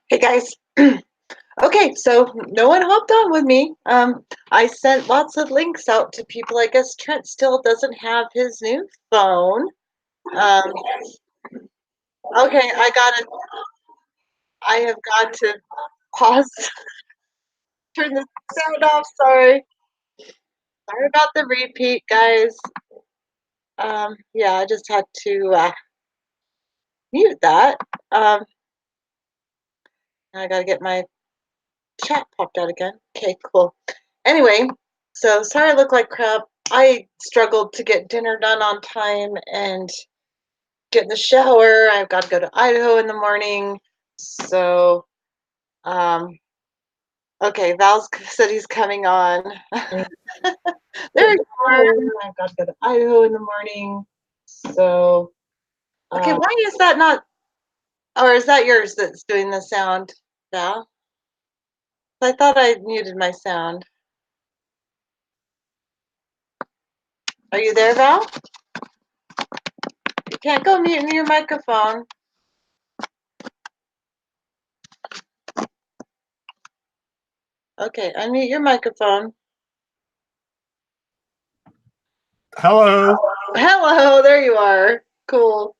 Hey guys. Okay, so no one hopped on with me. I sent lots of links out to people. I guess Trent still doesn't have his new phone. Um, okay, I have got to pause, turn the sound off. Sorry about the repeat, guys. Yeah, I just had to mute that. I gotta get my chat popped out again. Okay, cool. Anyway, so sorry I look like crap. I struggled to get dinner done on time and get in the shower. I've got to go to Idaho in the morning. So, um, okay, Val said he's coming on. There you are. I've got to go to Idaho in the morning. So, okay, why is that not, or is that yours that's doing the sound, Val? I thought I muted my sound. Are you there, Val? You can't go mute your microphone. Okay, unmute your microphone. Hello. Hello, there you are. Cool.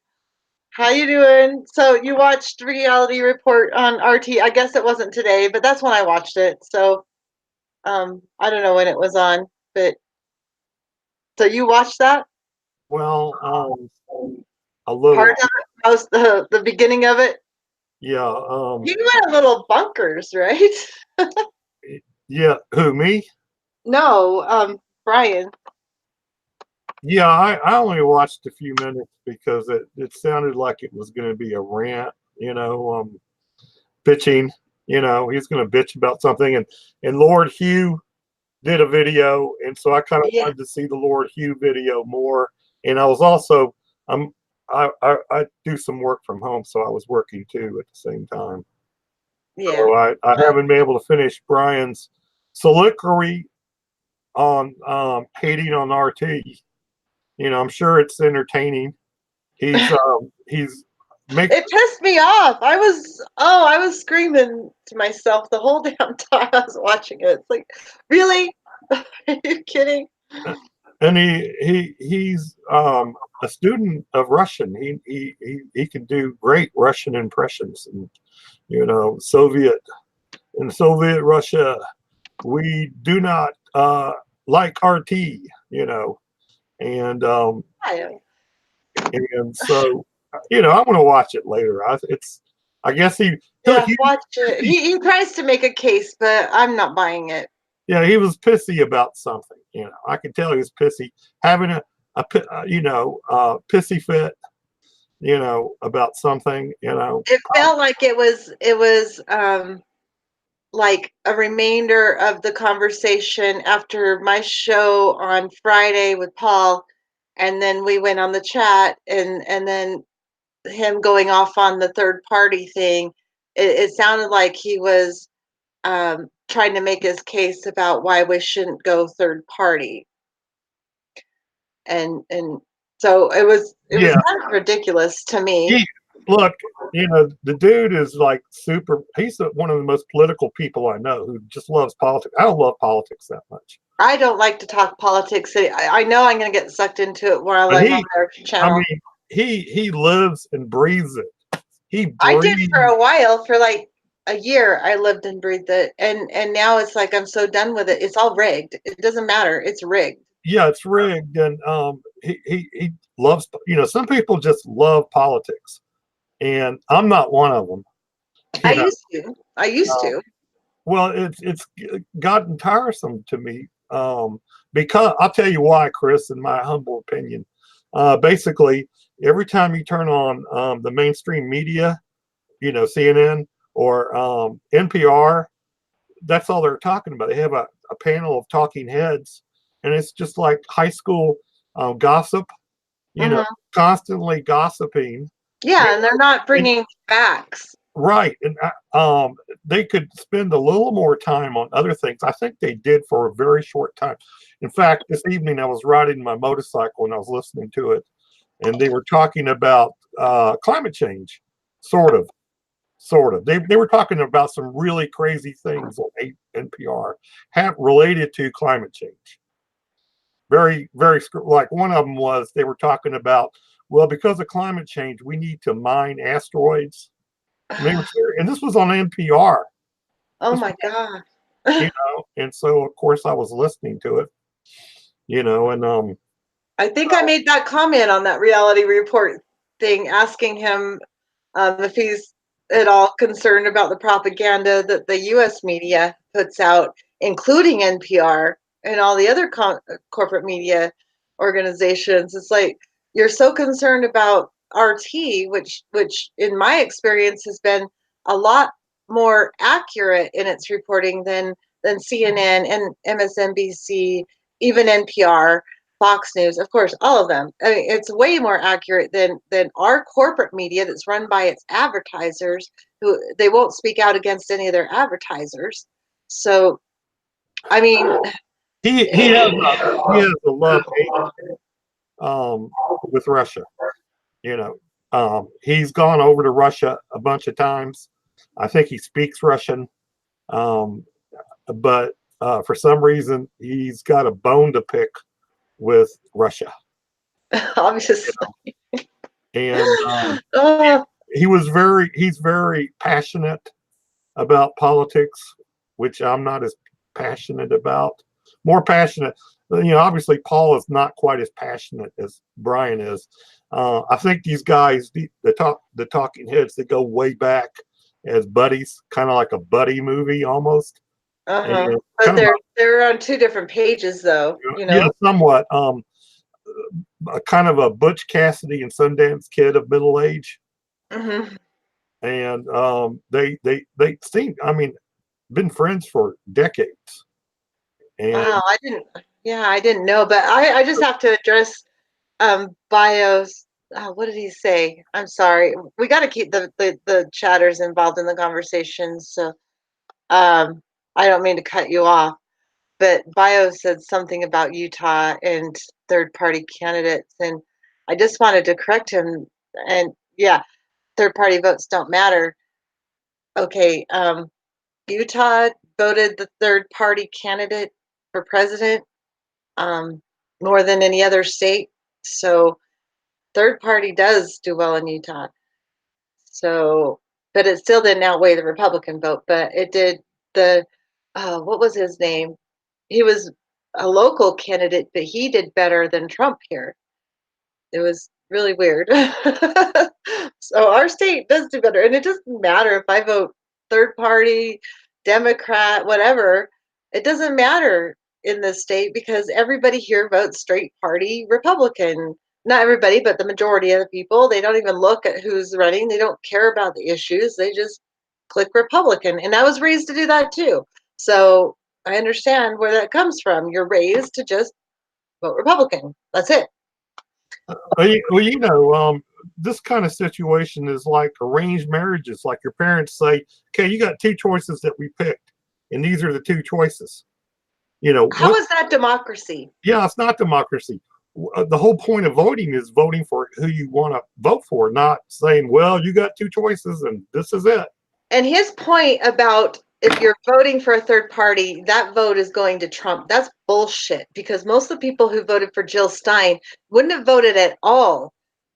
How you doing? So you watched Reality Report on RT. I guess it wasn't today, but that's when I watched it. So I don't know when it was on, but so you watched that? Well, a Part little. of it, most the beginning of it. Yeah. You went a little bunkers, right? Yeah. Who, me? No, Brian. Yeah. I only watched a few minutes because it sounded like it was going to be a rant. Bitching. He's going to bitch about something, and Lord Hugh did a video, and so I kind of Yeah. wanted to see the Lord Hugh video more. And I was also I do some work from home, so I was working too at the same time. Yeah. So I haven't been able to finish Brian's soliloquy on hating on RT. I'm sure it's entertaining. He's make It pissed me off. I was screaming to myself the whole damn time I was watching it. It's like, really? Are you kidding? and he's a student of Russian. He can do great Russian impressions, and Soviet in Soviet Russia we do not like RT. And I and so I'm going to watch it later. I guess Yeah, he watch it. He tries to make a case, but I'm not buying it. yeah, he was pissy about something. I could tell he was pissy, having pissy fit. About something. It felt like it was like a remainder of the conversation after my show on Friday with Paul, and then we went on the chat, and then him going off on the third party thing. It sounded like he was trying to make his case about why we shouldn't go third party, and so it was Yeah, kind of ridiculous to me. he look. The dude is like super. He's one of the most political people I know who just loves politics. I don't love politics that much. I don't like to talk politics. I know I'm going to get sucked into it while But I'm on their I channel. mean, he lives and breathes it. He I did for breathes. a while, for like a year. I lived and breathed it, and now it's like I'm so done with it. It's all rigged. It doesn't matter. It's rigged. Yeah, it's rigged, and he loves. Some people just love politics, and I'm not one of them. I You know, used to. I used um, to. well, it's gotten tiresome to me. Because I'll tell you why, Chris, in my humble opinion. Basically, every time you turn on the mainstream media, CNN or NPR, that's all they're talking about. They have a panel of talking heads, and it's just like high school gossip, Hmm. constantly gossiping. Yeah, and they're not And bringing facts. right, and they could spend a little more time on other things. I think they did for a very short time. In fact, this evening I was riding my motorcycle and I was listening to it, and they were talking about climate change, sort of. sort of. They were talking about some really crazy things on NPR have related to climate change. Very, very, like one of them was they were talking about, well, because of climate change, we need to mine asteroids. And they were serious, and this was on NPR. Oh This, my God. and so of course I was listening to it, and I think I made that comment on that reality report thing, asking him if he's at all concerned about the propaganda that the U.S. media puts out, including NPR and all the other corporate media organizations. It's like you're so concerned about RT, which in my experience has been a lot more accurate in its reporting than CNN and MSNBC, even NPR. Fox News, of course, all of them. I mean, it's way more accurate than our corporate media that's run by its advertisers, who they won't speak out against any of their advertisers. So, I mean, he has a love hate with Russia. You know, he's gone over to Russia a bunch of times. I think he speaks Russian, um, but for some reason he's got a bone to pick with Russia. obviously, And oh, he's very passionate about politics, which I'm not as passionate about. More passionate, obviously Paul is not quite as passionate as Brian is. I think these guys, the talking heads, they go way back as buddies, kind of like a buddy movie almost. uh-huh. And But kind of they're on two different pages, though. yeah, somewhat. Kind of a Butch Cassidy and Sundance Kid of middle age, Hmm. and they seem, I mean, been friends for decades. And Wow, I didn't. Yeah, I didn't know, but I just have to address bios. What did he say? I'm sorry. We got to keep the chatters involved in the conversation. So um, I don't mean to cut you off, but bio said something about Utah and third party candidates, and I just wanted to correct him. And yeah, third party votes don't matter. Okay, Utah voted the third party candidate for president um, more than any other state. So third party does do well in Utah. So, but it still didn't outweigh the Republican vote. But it did. The what was his name? He was a local candidate, but he did better than Trump here. It was really weird. So our state does do better, and it doesn't matter if I vote third party, Democrat, whatever. It doesn't matter in this state because everybody here votes straight party Republican. Not everybody, but the majority of the people. They don't even look at who's running. They don't care about the issues. They just click Republican. And I was raised to do that too. So I understand where that comes from. You're raised to just vote Republican. That's it. this kind of situation is like arranged marriages. Like your parents say, okay, you got two choices that we picked, and these are the two choices. How What? is that democracy? Yeah, it's not democracy. The whole point of voting is voting for who you want to vote for, not saying, well, you got two choices and this is it. And his point about if you're voting for a third party, that vote is going to Trump. That's bullshit because most of the people who voted for Jill Stein wouldn't have voted at all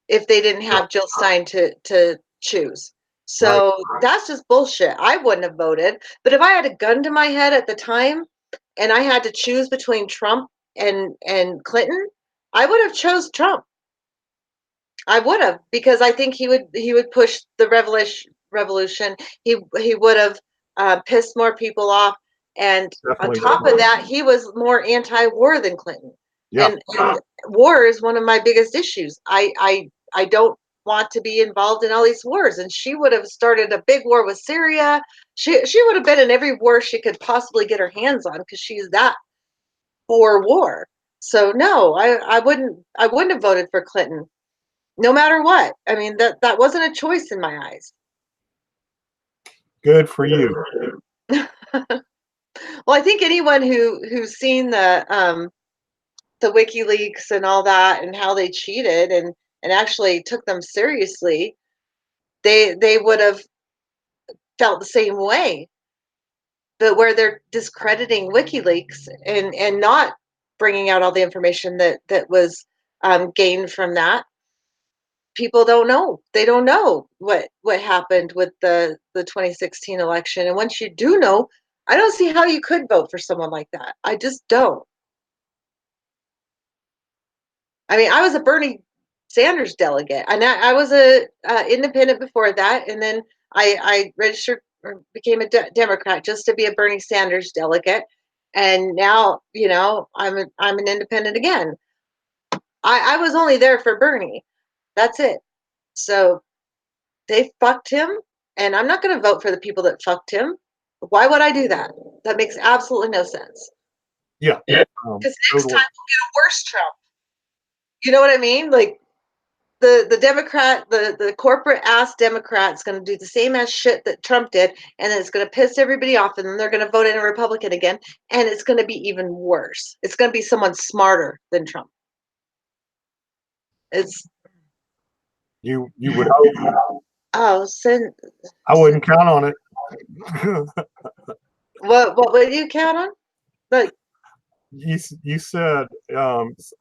if they didn't Yeah, have Jill Stein to choose. right. So that's just bullshit. I wouldn't have voted. But if I had a gun to my head at the time and I had to choose between Trump and Clinton, I would have chose Trump. I would have because I think he would push the revolution. He would have pissed more people off, and on Definitely top would. of that, he was more anti-war than Clinton. Yeah. And war is one of my biggest issues. I don't want to be involved in all these wars. And she would have started a big war with Syria. She would have been in every war she could possibly get her hands on because she's that for war. So no, I wouldn't have voted for Clinton no matter what. I mean that wasn't a choice in my eyes. Good for you. Well, I think anyone who's seen the WikiLeaks and all that and how they cheated and actually took them seriously, they would have felt the same way. But where they're discrediting WikiLeaks and not bringing out all the information that was gained from that, people don't know. They don't know what happened with the 2016 election. And once you do know, I don't see how you could vote for someone like that. I just don't. I mean, I was a Bernie Sanders delegate, and I was a independent before that, and then I registered or became a Democrat just to be a Bernie Sanders delegate, and now I'm an independent again. I was only there for Bernie. That's it. So they fucked him, and I'm not going to vote for the people that fucked him. Why would I do that? That makes absolutely no sense. Yeah. Because next Totally. time we'll get a worse Trump. You know what I mean? Like the Democrat, the corporate ass Democrat's going to do the same ass shit that Trump did, and then it's going to piss everybody off, and then they're going to vote in a Republican again, and it's going to be even worse. It's going to be someone smarter than Trump. It's You would hope. oh, I wouldn't count on it. what would you count on? Like You said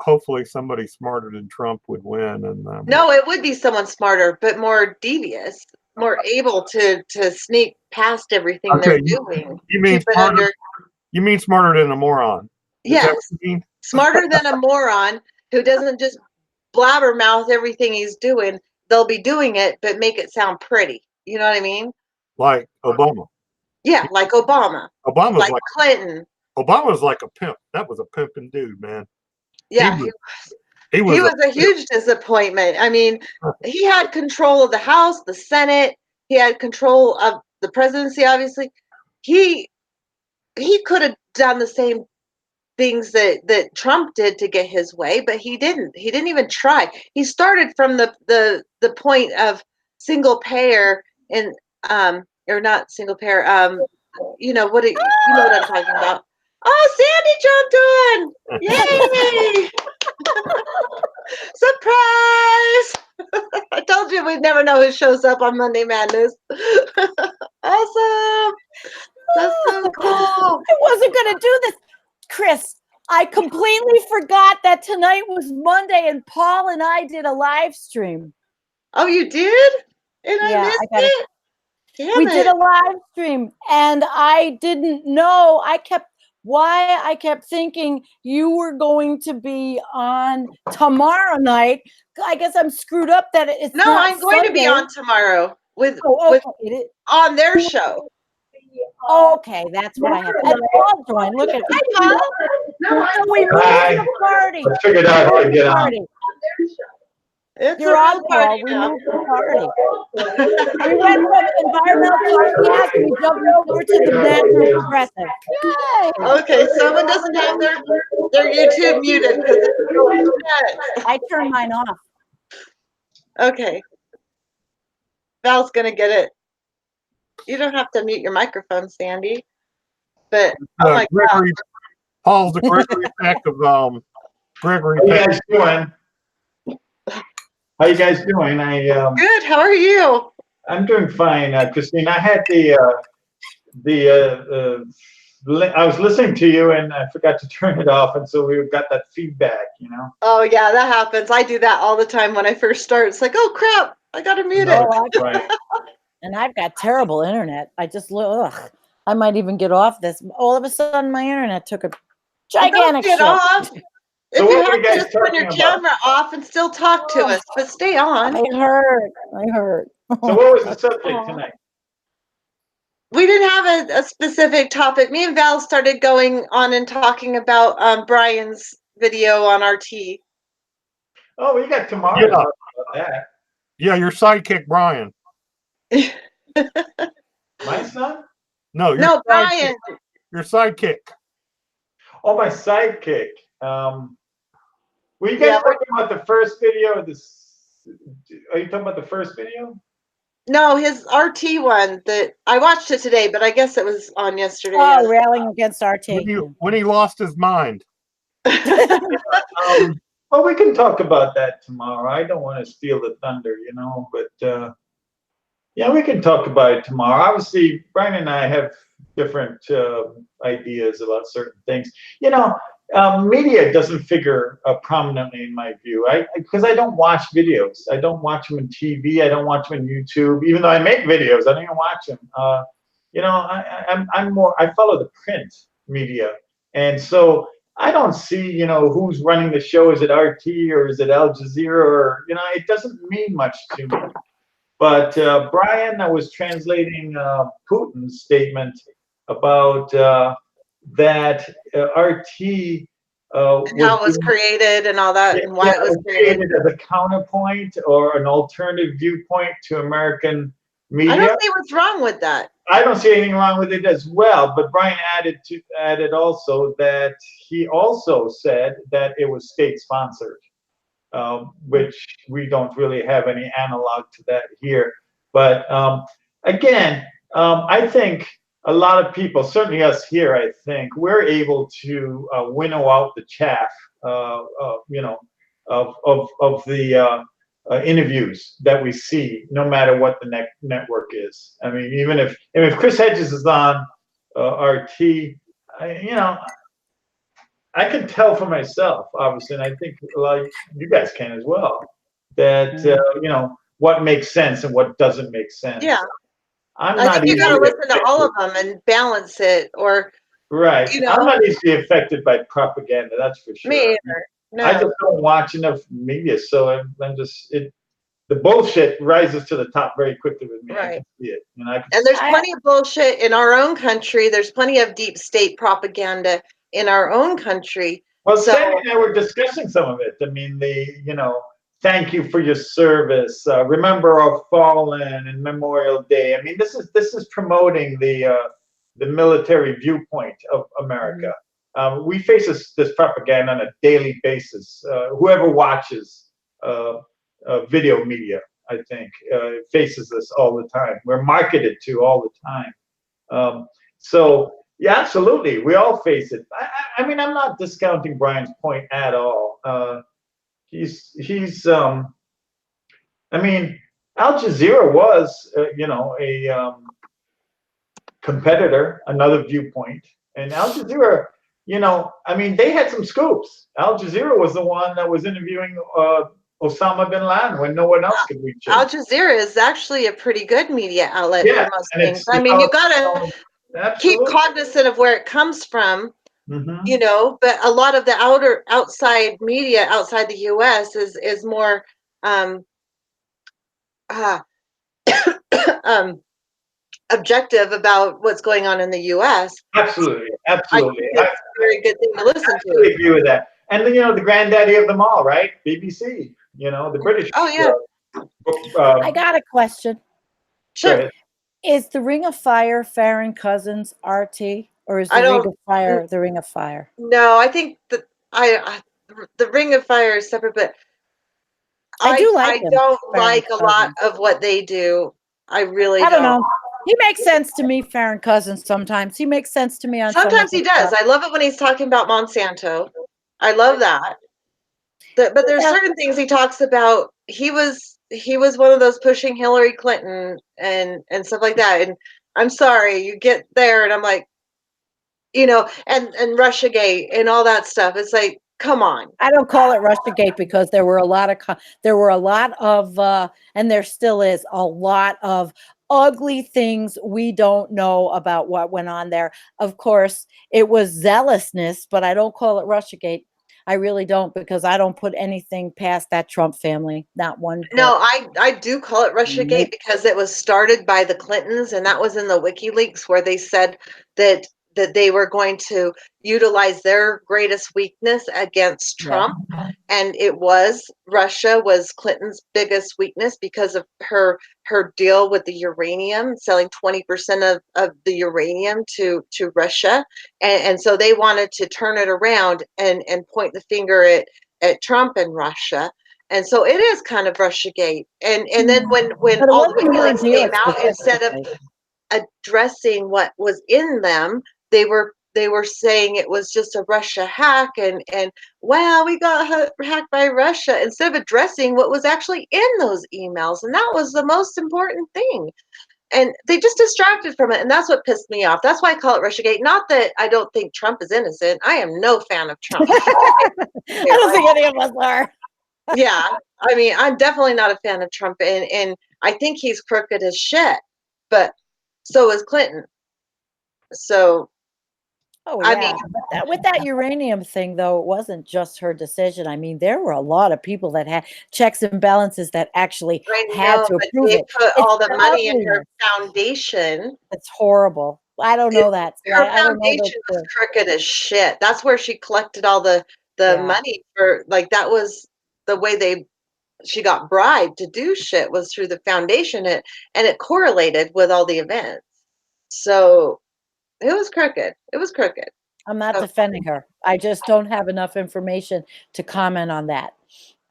hopefully somebody smarter than Trump would win, and no, it would be someone smarter, but more devious, more able to sneak past everything okay, they're doing. you mean Keep it smarter? under. You mean smarter than a moron? Is that Yes, what you mean? smarter than a moron who doesn't just blabbermouth everything he's doing. They'll be doing it, but make it sound pretty. You know what I mean? Like Obama. Yeah, like Obama, Obama's like like Clinton. Obama's like a pimp. That was a pimping dude, man. Yeah, He he was a was a huge disappointment. I mean, he had control of the House, the Senate. He had control of the presidency. Obviously, he could have done the same things that Trump did to get his way, but he didn't. He didn't even try. He started from the point of single payer and or not single payer. You know what you know what I'm talking about. Oh, Sandy jumped on! Yay! Surprise! I told you we'd never know who shows up on Monday Madness. Awesome! That's so cool. I wasn't going to do this, Chris. I completely forgot that tonight was Monday, and Paul and I did a live stream. Oh, you did? And I Yeah, missed I got it? Damn We it. did a live stream, and I didn't know. I kept thinking you were going to be on tomorrow night. I guess I'm screwed up that it's No, not I'm going to be Sunday. on tomorrow with Oh, on their show. okay, that's what I have. And Paul joined. Look at Hi, Paul. So we moved Hi. the party. I figured out how to get on. Party. It's You're a on, real Paul. party We now. moved the party. We went from environmental podcast, we jumped over to the natural progressive. Yay! Okay, someone doesn't have their YouTube muted because it's so nuts. I turned mine off. Okay. Val's gonna get it. You don't have to mute your microphone, Sandy. But oh my Gregory. Paul's the Gregory Peck of Gregory How you Peck. guys doing? How you guys doing? good. How are you? I'm doing fine, Christine. I had I was listening to you and I forgot to turn it off, and so we got that feedback, you know. Oh yeah, that happens. I do that all the time when I first start. It's like, oh crap, I gotta mute it. Right. And I've got terrible internet. I just ugh. I might even get off this. All of a sudden, my internet took a gigantic Don't get shit. off. If So you what were have you to guys just turn your talking about? camera off and still talk to us, but stay on. I heard. So what was the subject tonight? We didn't have a specific topic. Me and Val started going on and talking about Brian's video on RT. Oh, we got tomorrow Yeah. to talk about that. Yeah, your sidekick Brian. My son? No, your No, sidekick. Brian. Your sidekick. Oh, my sidekick. Were you guys Yeah, talking about the first video? Are you talking about the first video? No, his RT one that I watched it today, but I guess it was on yesterday. Oh, railing against RT. When he lost his mind. Well, we can talk about that tomorrow. I don't want to steal the thunder, you know, but Yeah, we can talk about it tomorrow. Obviously, Brian and I have different ideas about certain things. You know, media doesn't figure prominently in my view. Because I don't watch videos. I don't watch them on TV. I don't watch them on YouTube. Even though I make videos, I don't even watch them. You know, I'm more. I follow the print media, and so I don't see, you know, who's running the show. Is it RT or is it Al Jazeera? Or, you know, it doesn't mean much to me. But Brian was translating Putin's statement about that RT And how was it was created and all that, and why it was created. created as a counterpoint or an alternative viewpoint to American I media. don't see what's wrong with that. I don't see anything wrong with it as well. But Brian added also that he also said that it was state sponsored. Which we don't really have any analog to that here. But again, I think a lot of people, certainly us here, I think we're able to winnow out the chaff, you know, of the interviews that we see, no matter what the network is. I mean, even if Chris Hedges is on RT, you know, I can tell for myself, obviously, and I think like you guys can as well, that you know what makes sense and what doesn't make sense. Yeah, I'm I not think you got to easily listen to all of them and balance it, or right. you know, I'm not easily affected by propaganda. That's for sure. me either. No, I just don't watch enough media, so I'm just the bullshit rises to the top very quickly with me. I right. can see it, and I can And there's plenty of bullshit in our own country. There's plenty of deep state propaganda in our own country. Well, So- Sandy and I were discussing some of it. I mean, you know, thank you for your service. Remember our fallen and Memorial Day. I mean, this is promoting the military viewpoint of America. We face this propaganda on a daily basis. Whoever watches video media, I think, faces this all the time. We're marketed to all the time. So yeah, absolutely, we all face it. I mean, I'm not discounting Brian's point at all. He's I mean, Al Jazeera was, you know, a competitor, another viewpoint, and Al Jazeera, you know, I mean, they had some scoops. Al Jazeera was the one that was interviewing Osama bin Laden when no one else could reach him. Al Jazeera is actually a pretty good media outlet Yeah, for most and things. it's I mean, you gotta keep absolutely. cognizant of where it comes from, Mhm. you know. But a lot of the outside media outside the U.S. is more objective about what's going on in the U.S. Absolutely, I absolutely. think it's a very good thing to listen I to. agree with that. And then, you know, the granddaddy of them all, right? BBC. You know, the British. Oh yeah, I got a question. Go sure. ahead. Is the Ring of Fire Farron Cousins RT, or is I the Ring don't- of Fire the Ring of Fire? No, I think that the Ring of Fire is separate, but I do like him, don't Farron like a lot Cousins. of what they do. I really I don't know. He makes sense to me, Farron Cousins. Sometimes he makes sense to me on. Sometimes he does. I love it when he's talking about Monsanto. I love that. But there's Yeah. certain things he talks about. He was one of those pushing Hillary Clinton and stuff like that. And I'm sorry, you get there and I'm like, you know, and Russiagate and all that stuff. It's like, come on. I don't call it Russiagate because there were a lot of and there still is a lot of ugly things we don't know about what went on there. Of course, it was zealousness, but I don't call it Russiagate. I really don't, because I don't put anything past that Trump family. Not one bit. No, I do call it Russiagate because it was started by the Clintons, and that was in the WikiLeaks where they said that they were going to utilize their greatest weakness against Trump. And it was Russia was Clinton's biggest weakness because of her deal with the uranium, selling 20% of the uranium to Russia. And so they wanted to turn it around and point the finger at Trump and Russia. And so it is kind of Russiagate. And then when But it all the wasn't WikiLeaks her deal came out, instead of specifically. addressing what was in them, they were they were saying it was just a Russia hack, and wow, we got hacked by Russia, instead of addressing what was actually in those emails, and that was the most important thing. And they just distracted from it, and that's what pissed me off. That's why I call it Russiagate. Not that I don't think Trump is innocent. I am no fan of Trump. I don't think any of us are. Yeah, I mean, I'm definitely not a fan of Trump, and I think he's crooked as shit. But so is Clinton. So Oh I yeah, mean, but with that uranium thing though, it wasn't just her decision. I mean, there were a lot of people that had checks and balances that actually I had know, to but approve they it. put It's all the money in her ugliness. foundation. It's horrible. I don't It, know that. See, her I don't know foundation was the crooked as shit. That's where she collected all the yeah. money for. Like that was the way she got bribed to do shit, was through the foundation. And it correlated with all the events. So it was crooked. It was crooked. I'm not So, defending her. I just don't have enough information to comment on that.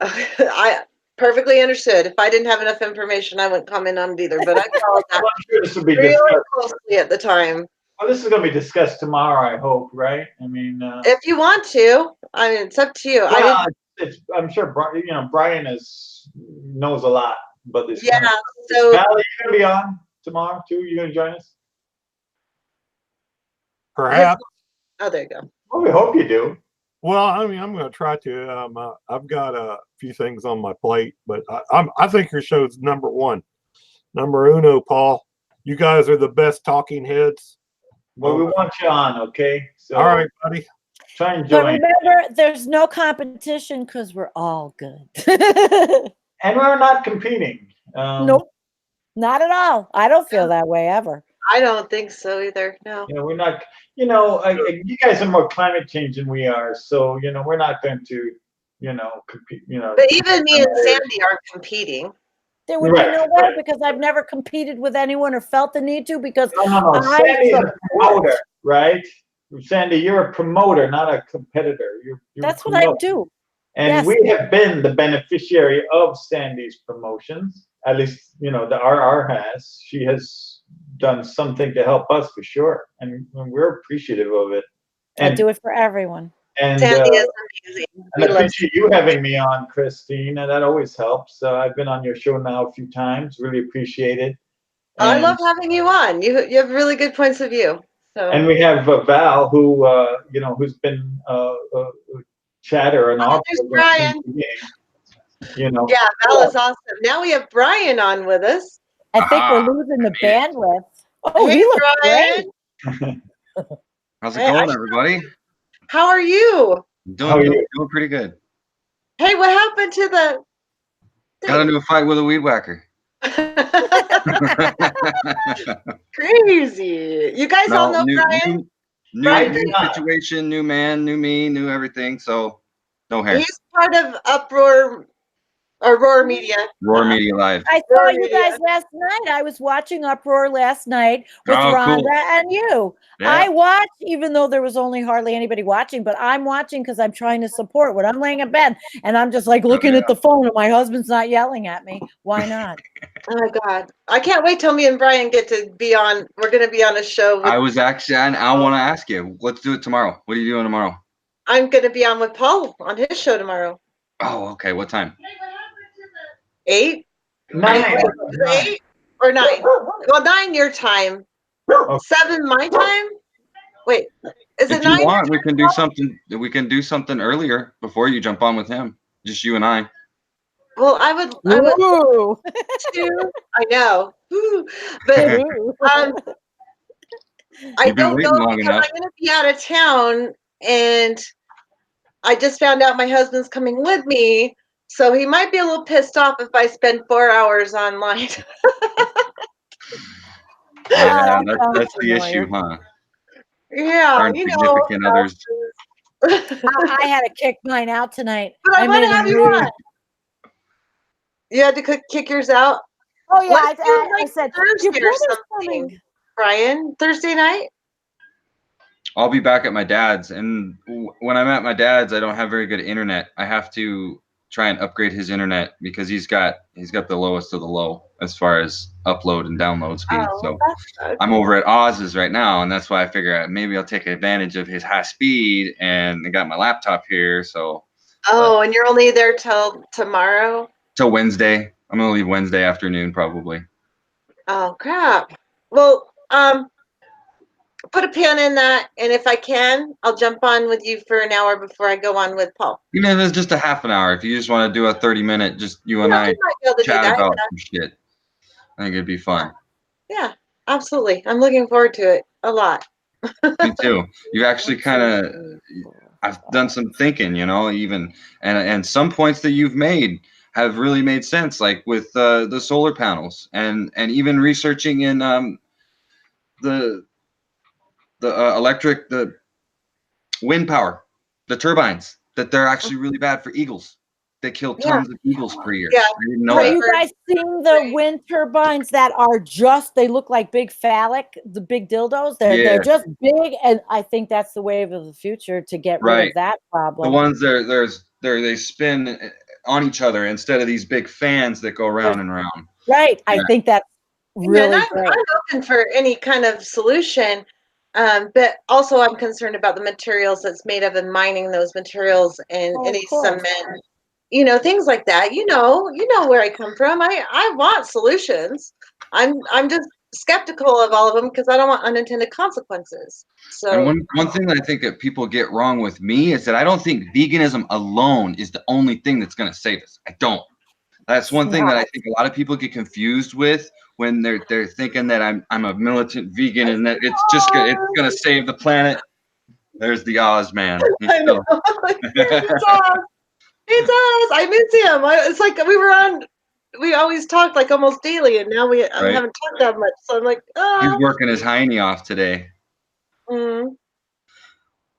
I perfectly understood. If I didn't have enough information, I wouldn't comment on it either. But I followed that Well, I'm sure this will be really discussed. closely at the time. Well, this is going to be discussed tomorrow, I hope, right? I mean, If you want to, I mean, it's up to you. I well, didn't. I'm sure Brian knows a lot about this Yeah. kind of stuff. So Val, are you going to be on tomorrow too? You going to join us? Perhaps. oh, there you go. Well, we hope you do. Well, I mean, I'm going to try to. I've got a few things on my plate, but I think your show's number one, number uno, Paul. You guys are the best talking heads. Well, we want you on, okay? So, all right, buddy. Try and But join. remember, there's no competition because we're all good. And we're not competing. Nope, not at all. I don't feel that way ever. I don't think so either. No. We're not. You guys are more climate change than we are, so we're not going to, compete. But even me and Sandy aren't competing. There would be no way because I've never competed with anyone or felt the need to because No. Sandy's a promoter, right? Sandy, you're a promoter, not a competitor. That's what I do. And yes. we have been the beneficiary of Sandy's promotions. At least, the RR has. She has done something to help us for sure, and we're appreciative of it. I do it for everyone. And Sandy is amazing. And I appreciate you having me on, Christine, and that always helps. I've been on your show now a few times. Really appreciate it. And I love having you on. You have really good points of view. So. And we have Val, who who's been chatter and all. There's Brian. Yeah, Val is awesome. Now we have Brian on with us. I think we're losing the bandwidth. Oh, hey, he looks Brian. great. How's it going, everybody? How are you? Doing pretty good. Hey, what happened to the thing? Got into a fight with a weed whacker. Crazy. You guys all know Brian? New situation, new man, new me, new everything. So no hair. He's part of Uproar or Roar Media. Roar Media Live. I saw you guys last night. I was watching Uproar last night with Rhonda and you. Yeah. I watched, even though there was only hardly anybody watching, but I'm watching because I'm trying to support when I'm laying in bed and I'm just like looking at the phone and my husband's not yelling at me. Why not? Oh my God. I can't wait till me and Brian get to be on. We're going to be on a show. I was actually, I want to ask you, let's do it tomorrow. What are you doing tomorrow? I'm going to be on with Paul on his show tomorrow. Oh, okay. What time? 8? 9. 8 or 9? Well, 9 your time. 7 my time? Wait, is it 9? If you want, we can do something. We can do something earlier before you jump on with him. Just you and I. Well, I would too. I know. But I don't know because I'm going to be out of town and I just found out my husband's coming with me. So he might be a little pissed off if I spend 4 hours online. Yeah, that's the issue, huh? Yeah, significant others. I had to kick mine out tonight. But I want to have you on. You had to kick yours out? Oh yeah, I said Thursday or something. Brian, Thursday night? I'll be back at my dad's, and when I'm at my dad's, I don't have very good internet. I have to try and upgrade his internet because he's got the lowest of the low as far as upload and download speed. Oh, So that's I'm over at Oz's right now, and that's why I figure maybe I'll take advantage of his high speed, and I got my laptop here, so. Oh, and you're only there till tomorrow? Till Wednesday. I'm gonna leave Wednesday afternoon probably. Oh crap. Well, put a pin in that, and if I can, I'll jump on with you for an hour before I go on with Paul. Even if it's just a half an hour, if you just want to do a 30-minute, just you and Yeah, I we might be able to do chat that. about some shit. I think it'd be fun. Yeah, absolutely. I'm looking forward to it a lot. Me too. You actually kind of, I've done some thinking, you know, even and some points that you've made have really made sense, like with the solar panels and even researching in the the wind power, the turbines, that they're actually really bad for eagles. They kill Yeah. tons of eagles per year. Yeah. I didn't know Have that. you guys seen the wind turbines that are just, they look like big phallic, the big dildos? They're Yeah. just big, and I think that's the wave of the future to get rid Right. of that problem. The ones they spin on each other instead of these big fans that go round and round. Right. I Yeah. think that's really and great. I'm open for any kind of solution, but also I'm concerned about the materials that's made of and mining those materials and Oh, any of course. cement, things like that. You know where I come from. I want solutions. I'm just skeptical of all of them because I don't want unintended consequences. So And one thing that I think that people get wrong with me is that I don't think veganism alone is the only thing that's going to save us. I don't. That's one thing that I think a lot of people get confused with when they're thinking that I'm a militant vegan and that it's gonna save the planet. There's the Oz man. He's I know. still- It's Oz. It's Oz. I miss him. It's like we always talked like almost daily, and now we Right. haven't talked that much. So I'm like, He's working his hiney off today.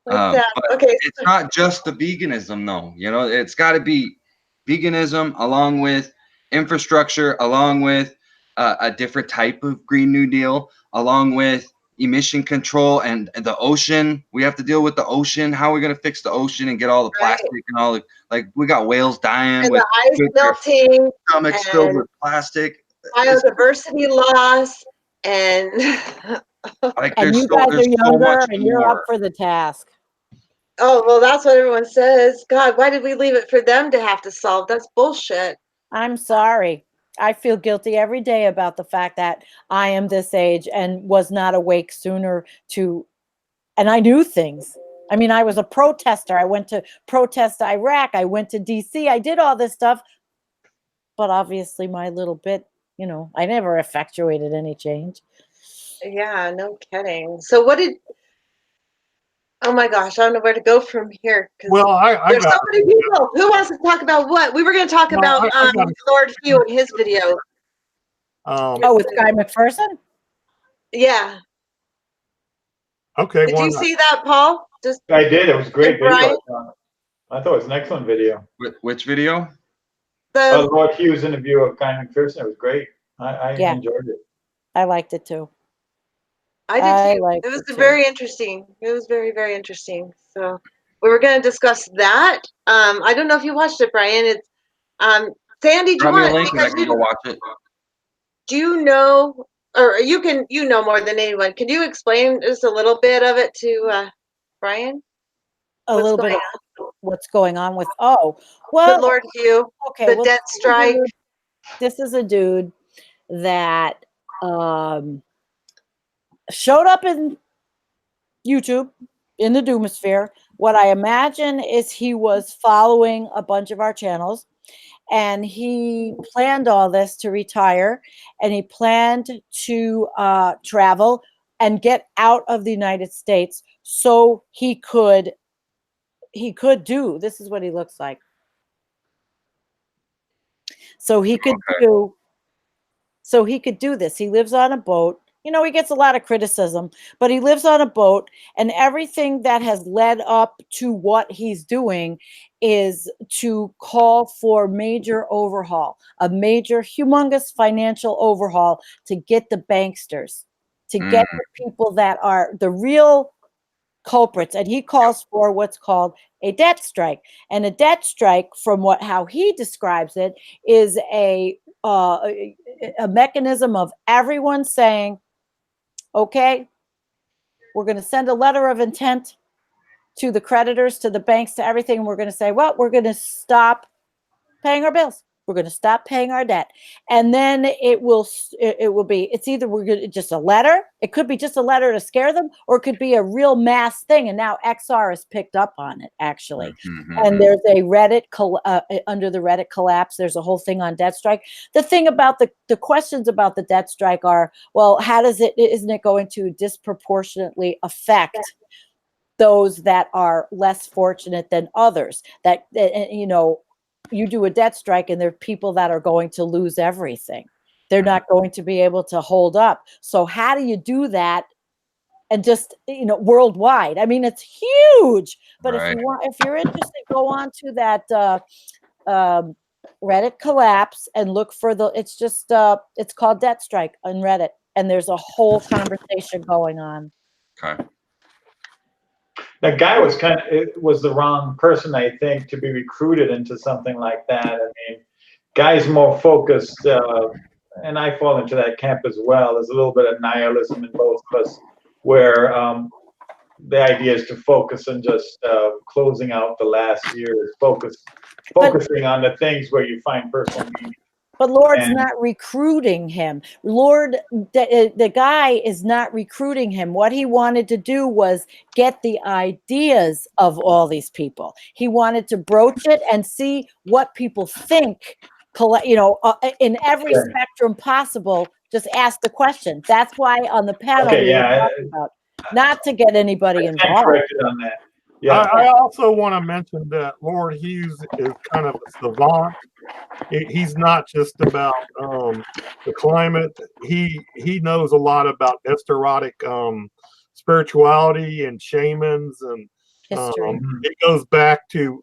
That's sad. But Okay. it's not just the veganism, though. You know, it's got to be veganism along with infrastructure, along with a different type of Green New Deal, along with emission control and the ocean. We have to deal with the ocean. How are we going to fix the ocean and get all the plastic and all the, like, we got whales dying And with the ice their melting, stomachs filled and with plastic. biodiversity loss, and Like, And you there's guys are so younger much and you're up more. for the task. oh well, that's what everyone says. God, why did we leave it for them to have to solve? That's bullshit. I'm sorry. I feel guilty every day about the fact that I am this age and was not awake sooner and I knew things. I mean, I was a protester. I went to protest Iraq. I went to DC. I did all this stuff. But obviously my little bit, I never effectuated any change. Yeah, no kidding. So oh my gosh, I don't know where to go from here. Well, I There's got so many people. Who wants to talk about what? We were going to talk No, about I got Lord Hugh and his video. Oh, with Guy McPherson? Yeah. okay. Did you see that, Paul? Just I did. It was a great Brian? video. I thought it was an excellent video. Which video? the Lord Hughes' interview of Guy McPherson. It was great. I Yeah. enjoyed it. I liked it too. I I did too. liked It was it too. very interesting. It was very, very interesting. So we were going to discuss that. I don't know if you watched it, Brian. It's Sandy. Drop me a link and I can go watch it. Do you know, or you know more than anyone? Can you explain just a little bit of it to Brian? A What's little bit going of what's going on with, well, Lord Hugh, okay, the well, debt strike. This is a dude that showed up in YouTube in the Doomosphere. What I imagine is he was following a bunch of our channels, and he planned all this to retire, and he planned to travel and get out of the United States so he could do, this is what he looks like. So he could do this. He lives on a boat. He gets a lot of criticism, but he lives on a boat, and everything that has led up to what he's doing is to call for major overhaul, a major, humongous financial overhaul to get the banksters, to get the people that are the real culprits, and he calls for what's called a debt strike. And a debt strike, from how he describes it, is a mechanism of everyone saying, okay, we're going to send a letter of intent to the creditors, to the banks, to everything. We're going to say, well, we're going to stop paying our bills. We're going to stop paying our debt. And then it will be, it's either we're going to just a letter. It could be just a letter to scare them, or it could be a real mass thing. And now XR has picked up on it, actually. And there's a Reddit, under the Reddit collapse, there's a whole thing on debt strike. The thing about the questions about the debt strike are, well, isn't it going to disproportionately affect those that are less fortunate than others? That, you do a debt strike and there are people that are going to lose everything. They're not going to be able to hold up. So how do you do that? And just, worldwide, I mean, it's huge. But Right. if you're interested, go on to that Reddit collapse and look for it's called debt strike on Reddit. And there's a whole conversation going on. Okay. That guy was the wrong person, I think, to be recruited into something like that. I mean, guys more focused, and I fall into that camp as well. There's a little bit of nihilism in both of us, where the idea is to focus on just closing out the last year, focusing on the things where you find personal meaning. But Lord's not recruiting him. The guy is not recruiting him. What he wanted to do was get the ideas of all these people. He wanted to broach it and see what people think, in every spectrum possible. Just ask the question. That's why on the panel we were talking about, not to get anybody involved. Corrected on that. Yeah. I also want to mention that Lord Hughes is kind of a savant. He's not just about the climate. He knows a lot about esoteric spirituality and shamans, and it goes back to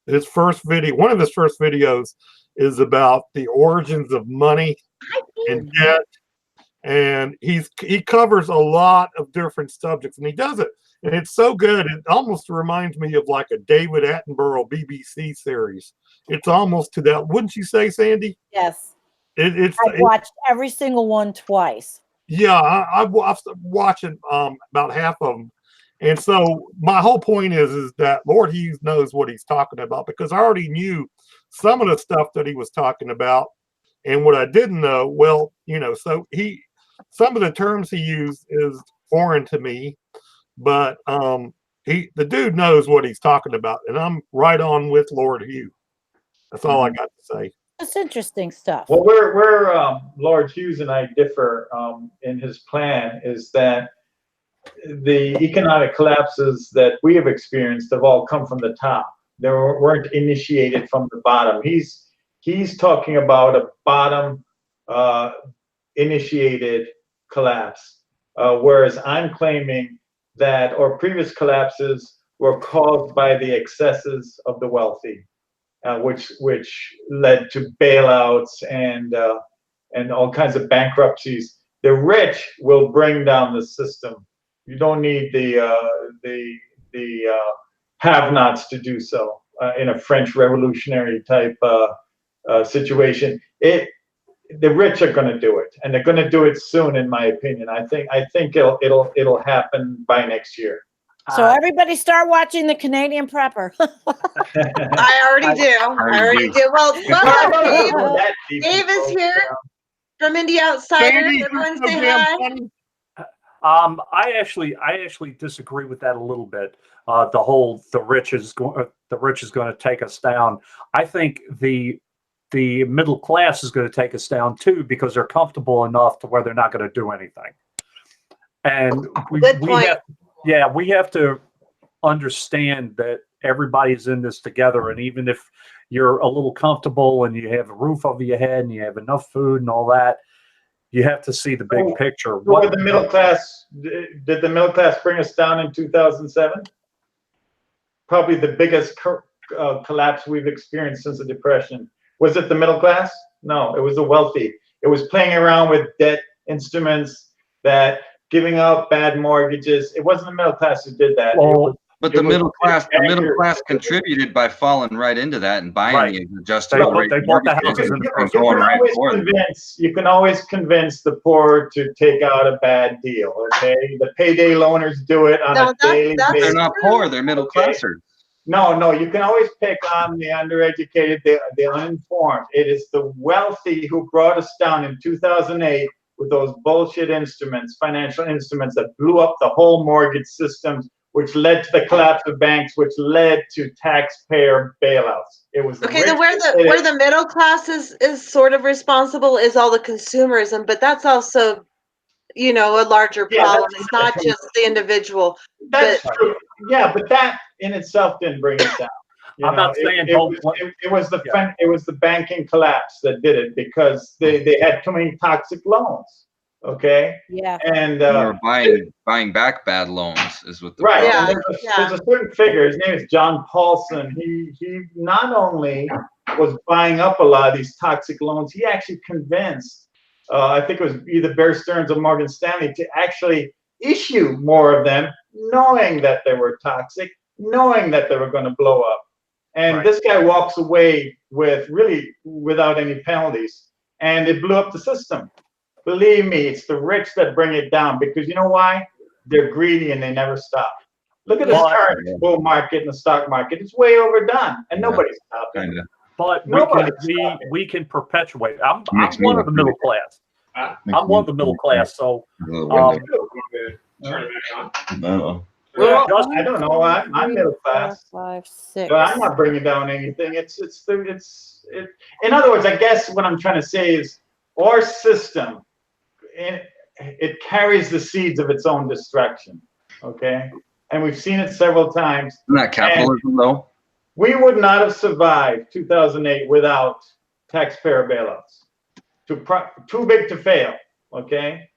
his first video. One of his first videos is about the origins of money and debt, and he covers a lot of different subjects, and he does it. And it's so good, it almost reminds me of like a David Attenborough BBC series. It's almost to that, wouldn't you say, Sandy? Yes. I've watched every single one twice. Yeah, I've watching about half of them. And so my whole point is that Lord Hughes knows what he's talking about, because I already knew some of the stuff that he was talking about. And what I didn't know, well, so some of the terms he used is foreign to me. But the dude knows what he's talking about, and I'm right on with Lord Hugh. That's all I got to say. That's interesting stuff. Well, where Lord Hughes and I differ in his plan is that the economic collapses that we have experienced have all come from the top. They weren't initiated from the bottom. He's talking about a bottom initiated collapse, whereas I'm claiming that previous collapses were caused by the excesses of the wealthy, which led to bailouts and all kinds of bankruptcies. The rich will bring down the system. You don't need the have-nots to do so in a French Revolutionary type situation. The rich are going to do it, and they're going to do it soon, in my opinion. I think it'll happen by next year. So everybody start watching the Canadian Prepper. I already do. Well, welcome, Dave. Dave is here from Indie Outsiders. Everyone say hi. I actually disagree with that a little bit. The rich is going to take us down. I think the middle class is going to take us down too, because they're comfortable enough to where they're not going to do anything. And we have to understand that everybody's in this together. And even if you're a little comfortable and you have a roof over your head and you have enough food and all that, you have to see the big picture. Did the middle class bring us down in 2007? Probably the biggest collapse we've experienced since the Depression. Was it the middle class? No, it was the wealthy. It was playing around with debt instruments that giving out bad mortgages. It wasn't the middle class who did that. Well, But It the was middle class, the middle bankers. class contributed by falling right into that and buying Right. the adjustable They rate bought the mortgages houses in the and first going right for them. You can always convince the poor to take out a bad deal. Okay, the payday loaners do it on No, a daily that's They're basis. not poor; they're middle Okay. classers. No, you can always pick on the undereducated, the uninformed. It is the wealthy who brought us down in 2008 with those bullshit instruments, financial instruments that blew up the whole mortgage systems, which led to the collapse of banks, which led to taxpayer bailouts. It was the okay. Then rich that did where it. the middle class is sort of responsible is all the consumerism, but that's also, you know, a larger Yeah, problem. It's not just the individual. That's But true. Yeah, but that in itself didn't bring it down. You I'm know, not saying it both. was the banking collapse that did it because they had too many toxic loans. Okay, Yeah. and They were buying back bad loans is what the right. problem. And Yeah, there's a certain figure. His name is John Paulson. He not only was buying up a lot of these toxic loans, he actually convinced, I think it was either Bear Stearns or Morgan Stanley, to actually issue more of them, knowing that they were toxic, knowing that they were going to blow up. And Right. this guy walks away with really without any penalties, and it blew up the system. Believe me, it's the rich that bring it down because you know why? They're greedy and they never stop. Look at this But- current bull market in the stock market. It's way overdone, and Yeah. nobody's stopping. Kinda. But Nobody's we can perpetuate. I'm Makes me one of the middle look class. I'm one of the middle class. So Well, just I don't know. I'm middle class. 4, 5, 6. But I'm not bringing down anything. In other words, I guess what I'm trying to say is our system, it carries the seeds of its own destruction. Okay, and we've seen it several times. Isn't that capitalism, though? We would not have survived 2008 without taxpayer bailouts. Too big to fail. Okay,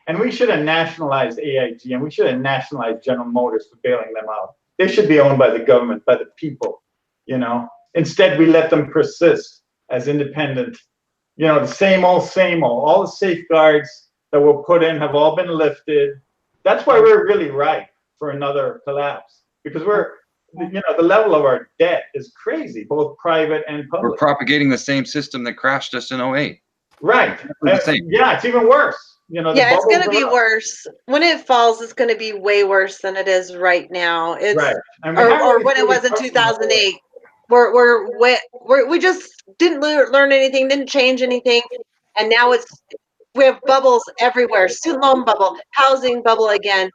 and we should have nationalized AIG and we should have nationalized General Motors for bailing them out. They should be owned by the government, by the people, you know. Instead, we let them persist as independent. You know, the same old, same old. All the safeguards that were put in have all been lifted. That's why we're really ripe for another collapse because the level of our debt is crazy, both private and We're public. propagating the same system that crashed us in 08. Right. The same. Yeah, it's even worse. You know, yeah, it's going to bubbles be are up. worse when it falls. It's going to be way worse than it is right now. It's Right. And or when it was in 2008. We just didn't learn anything, didn't change anything, and now we have bubbles everywhere. Student loan bubble, housing bubble again,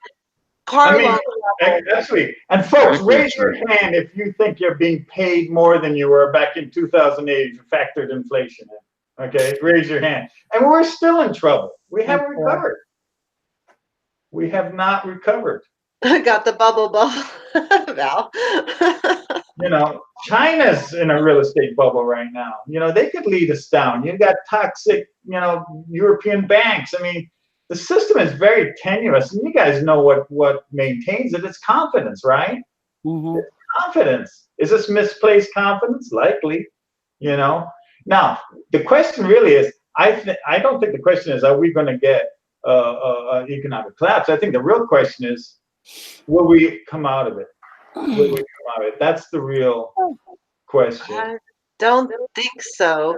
car loan bubble. Actually, and folks, raise your hand if you think you're being paid more than you were back in 2008 if you factored inflation in. Okay, raise your hand. And we're still in trouble. We haven't recovered. We have not recovered. I got the bubble, Val. You know, China's in a real estate bubble right now. You know, they could lead us down. You got toxic, European banks. I mean, the system is very tenuous, and you guys know what maintains it. It's confidence, right? Mm-hmm. It's confidence. Is this misplaced confidence? Likely. You know. Now, the question really is, I don't think the question is, are we going to get an economic collapse? I think the real question is, will we come out of it? Will we come out of it? That's the real question. I don't think so.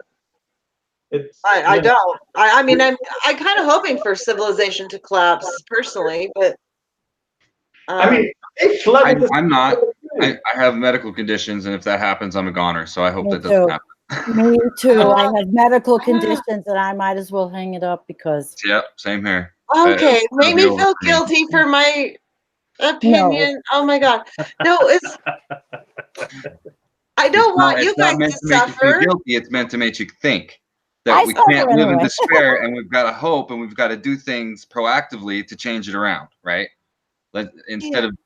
I don't. I mean, I'm kind of hoping for civilization to collapse personally, but I mean, they flooded I'm not. I have medical conditions, and if that happens, I'm a goner. So I hope Me that doesn't too. happen. Me too. I have medical conditions and I might as well hang it up because Yep, same here. okay, make me I'll feel be over guilty for my opinion. Oh my god, no, I don't want you It's not guys meant to to make you feel suffer. guilty. It's meant to make you think that I we suffer can't live in anyway. despair, and we've got to hope, and we've got to do things proactively to change it around, right? Instead of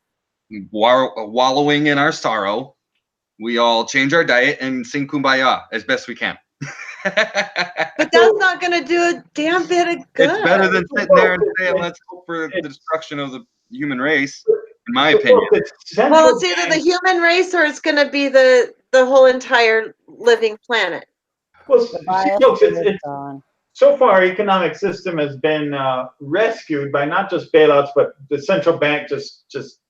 wallowing in our sorrow, we all change our diet and sing kumbaya as best we can. But that's not going to do a damn bit of good. It's better than sitting there and saying, let's hope for the destruction of the human race, in my opinion. Well, it's either the human race or it's going to be the whole entire living planet. Well, the see, folks, biosphere is gone. so far, our economic system has been rescued by not just bailouts, but the central bank just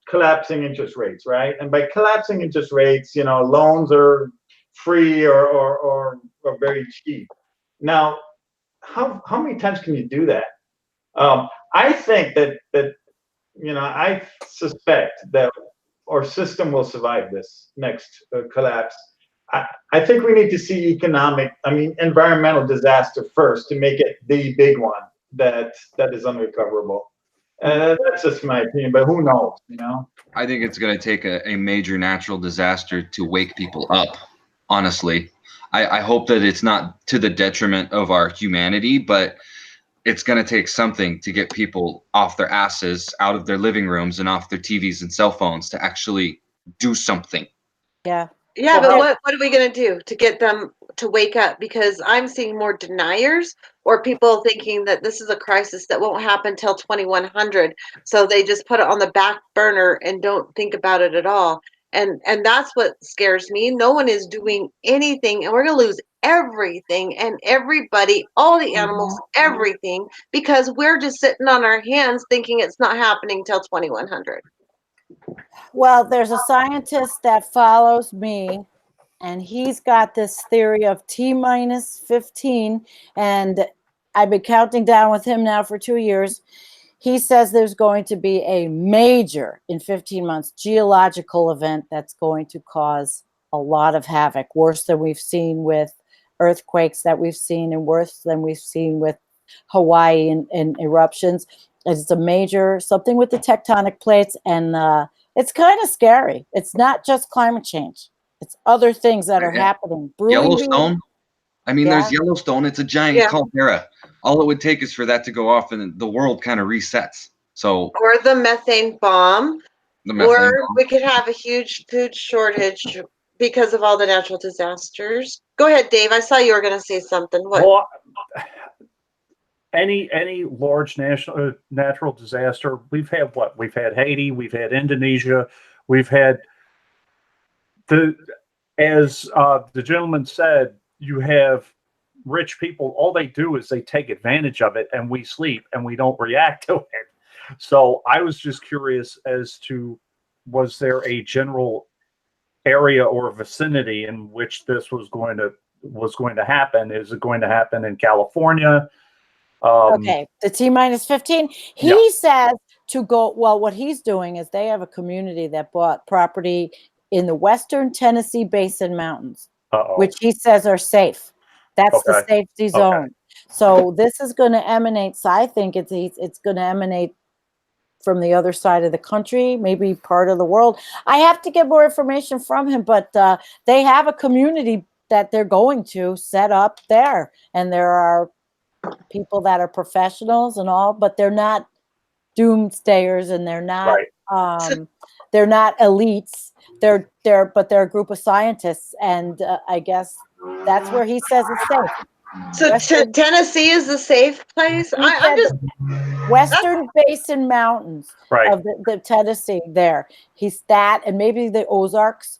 collapsing interest rates, right? And by collapsing interest rates, loans are free or very cheap. Now, how many times can you do that? I think that I suspect that our system will survive this next collapse. I think we need to see environmental disaster first to make it the big one that is unrecoverable. That's just my opinion, but who knows, I think it's going to take a major natural disaster to wake people up, honestly. I hope that it's not to the detriment of our humanity, but it's going to take something to get people off their asses, out of their living rooms and off their TVs and cell phones to actually do something. Yeah. Yeah, but what are we going to do to get them to wake up? Because I'm seeing more deniers or people thinking that this is a crisis that won't happen till 2100. So they just put it on the back burner and don't think about it at all. And that's what scares me. No one is doing anything, and we're going to lose everything and everybody, all the animals, everything, because we're just sitting on our hands thinking it's not happening till 2100. Well, there's a scientist that follows me, and he's got this theory of T-15, and I've been counting down with him now for 2 years. He says there's going to be a major, in 15 months, geological event that's going to cause a lot of havoc, worse than we've seen with earthquakes that we've seen and worse than we've seen with Hawaii and eruptions. It's a major, something with the tectonic plates, and it's kind of scary. It's not just climate change. It's other things that are happening. Yellowstone? I mean, Yeah. there's Yellowstone. It's a giant caldera. All it would take is for that to go off and the world kind of resets. So, or the methane bomb, bomb. We could have a huge food shortage because of all the natural disasters. Go ahead, Dave. I saw you were going to say something. What? Well, any large natural disaster, we've had what? We've had Haiti, we've had Indonesia, we've had as the gentleman said, you have rich people. All they do is they take advantage of it, and we sleep and we don't react to it. So I was just curious as to, was there a general area or vicinity in which this was going to happen? Is it going to happen in California? Okay, the T-15. He says to go. Well, what he's doing is they have a community that bought property in the Western Tennessee Basin Mountains, which he says are safe. That's the safety zone. So this is going to emanate. So I think it's going to emanate from the other side of the country, maybe part of the world. I have to get more information from him, but they have a community that they're going to set up there, and there are people that are professionals and all, but they're not doomsdayers, and they're not they're not elites. They're a group of scientists, and I guess that's where he says it's safe. So Tennessee is a safe place. I'm just Western Basin Mountains of the Tennessee. There, he's that, and maybe the Ozarks.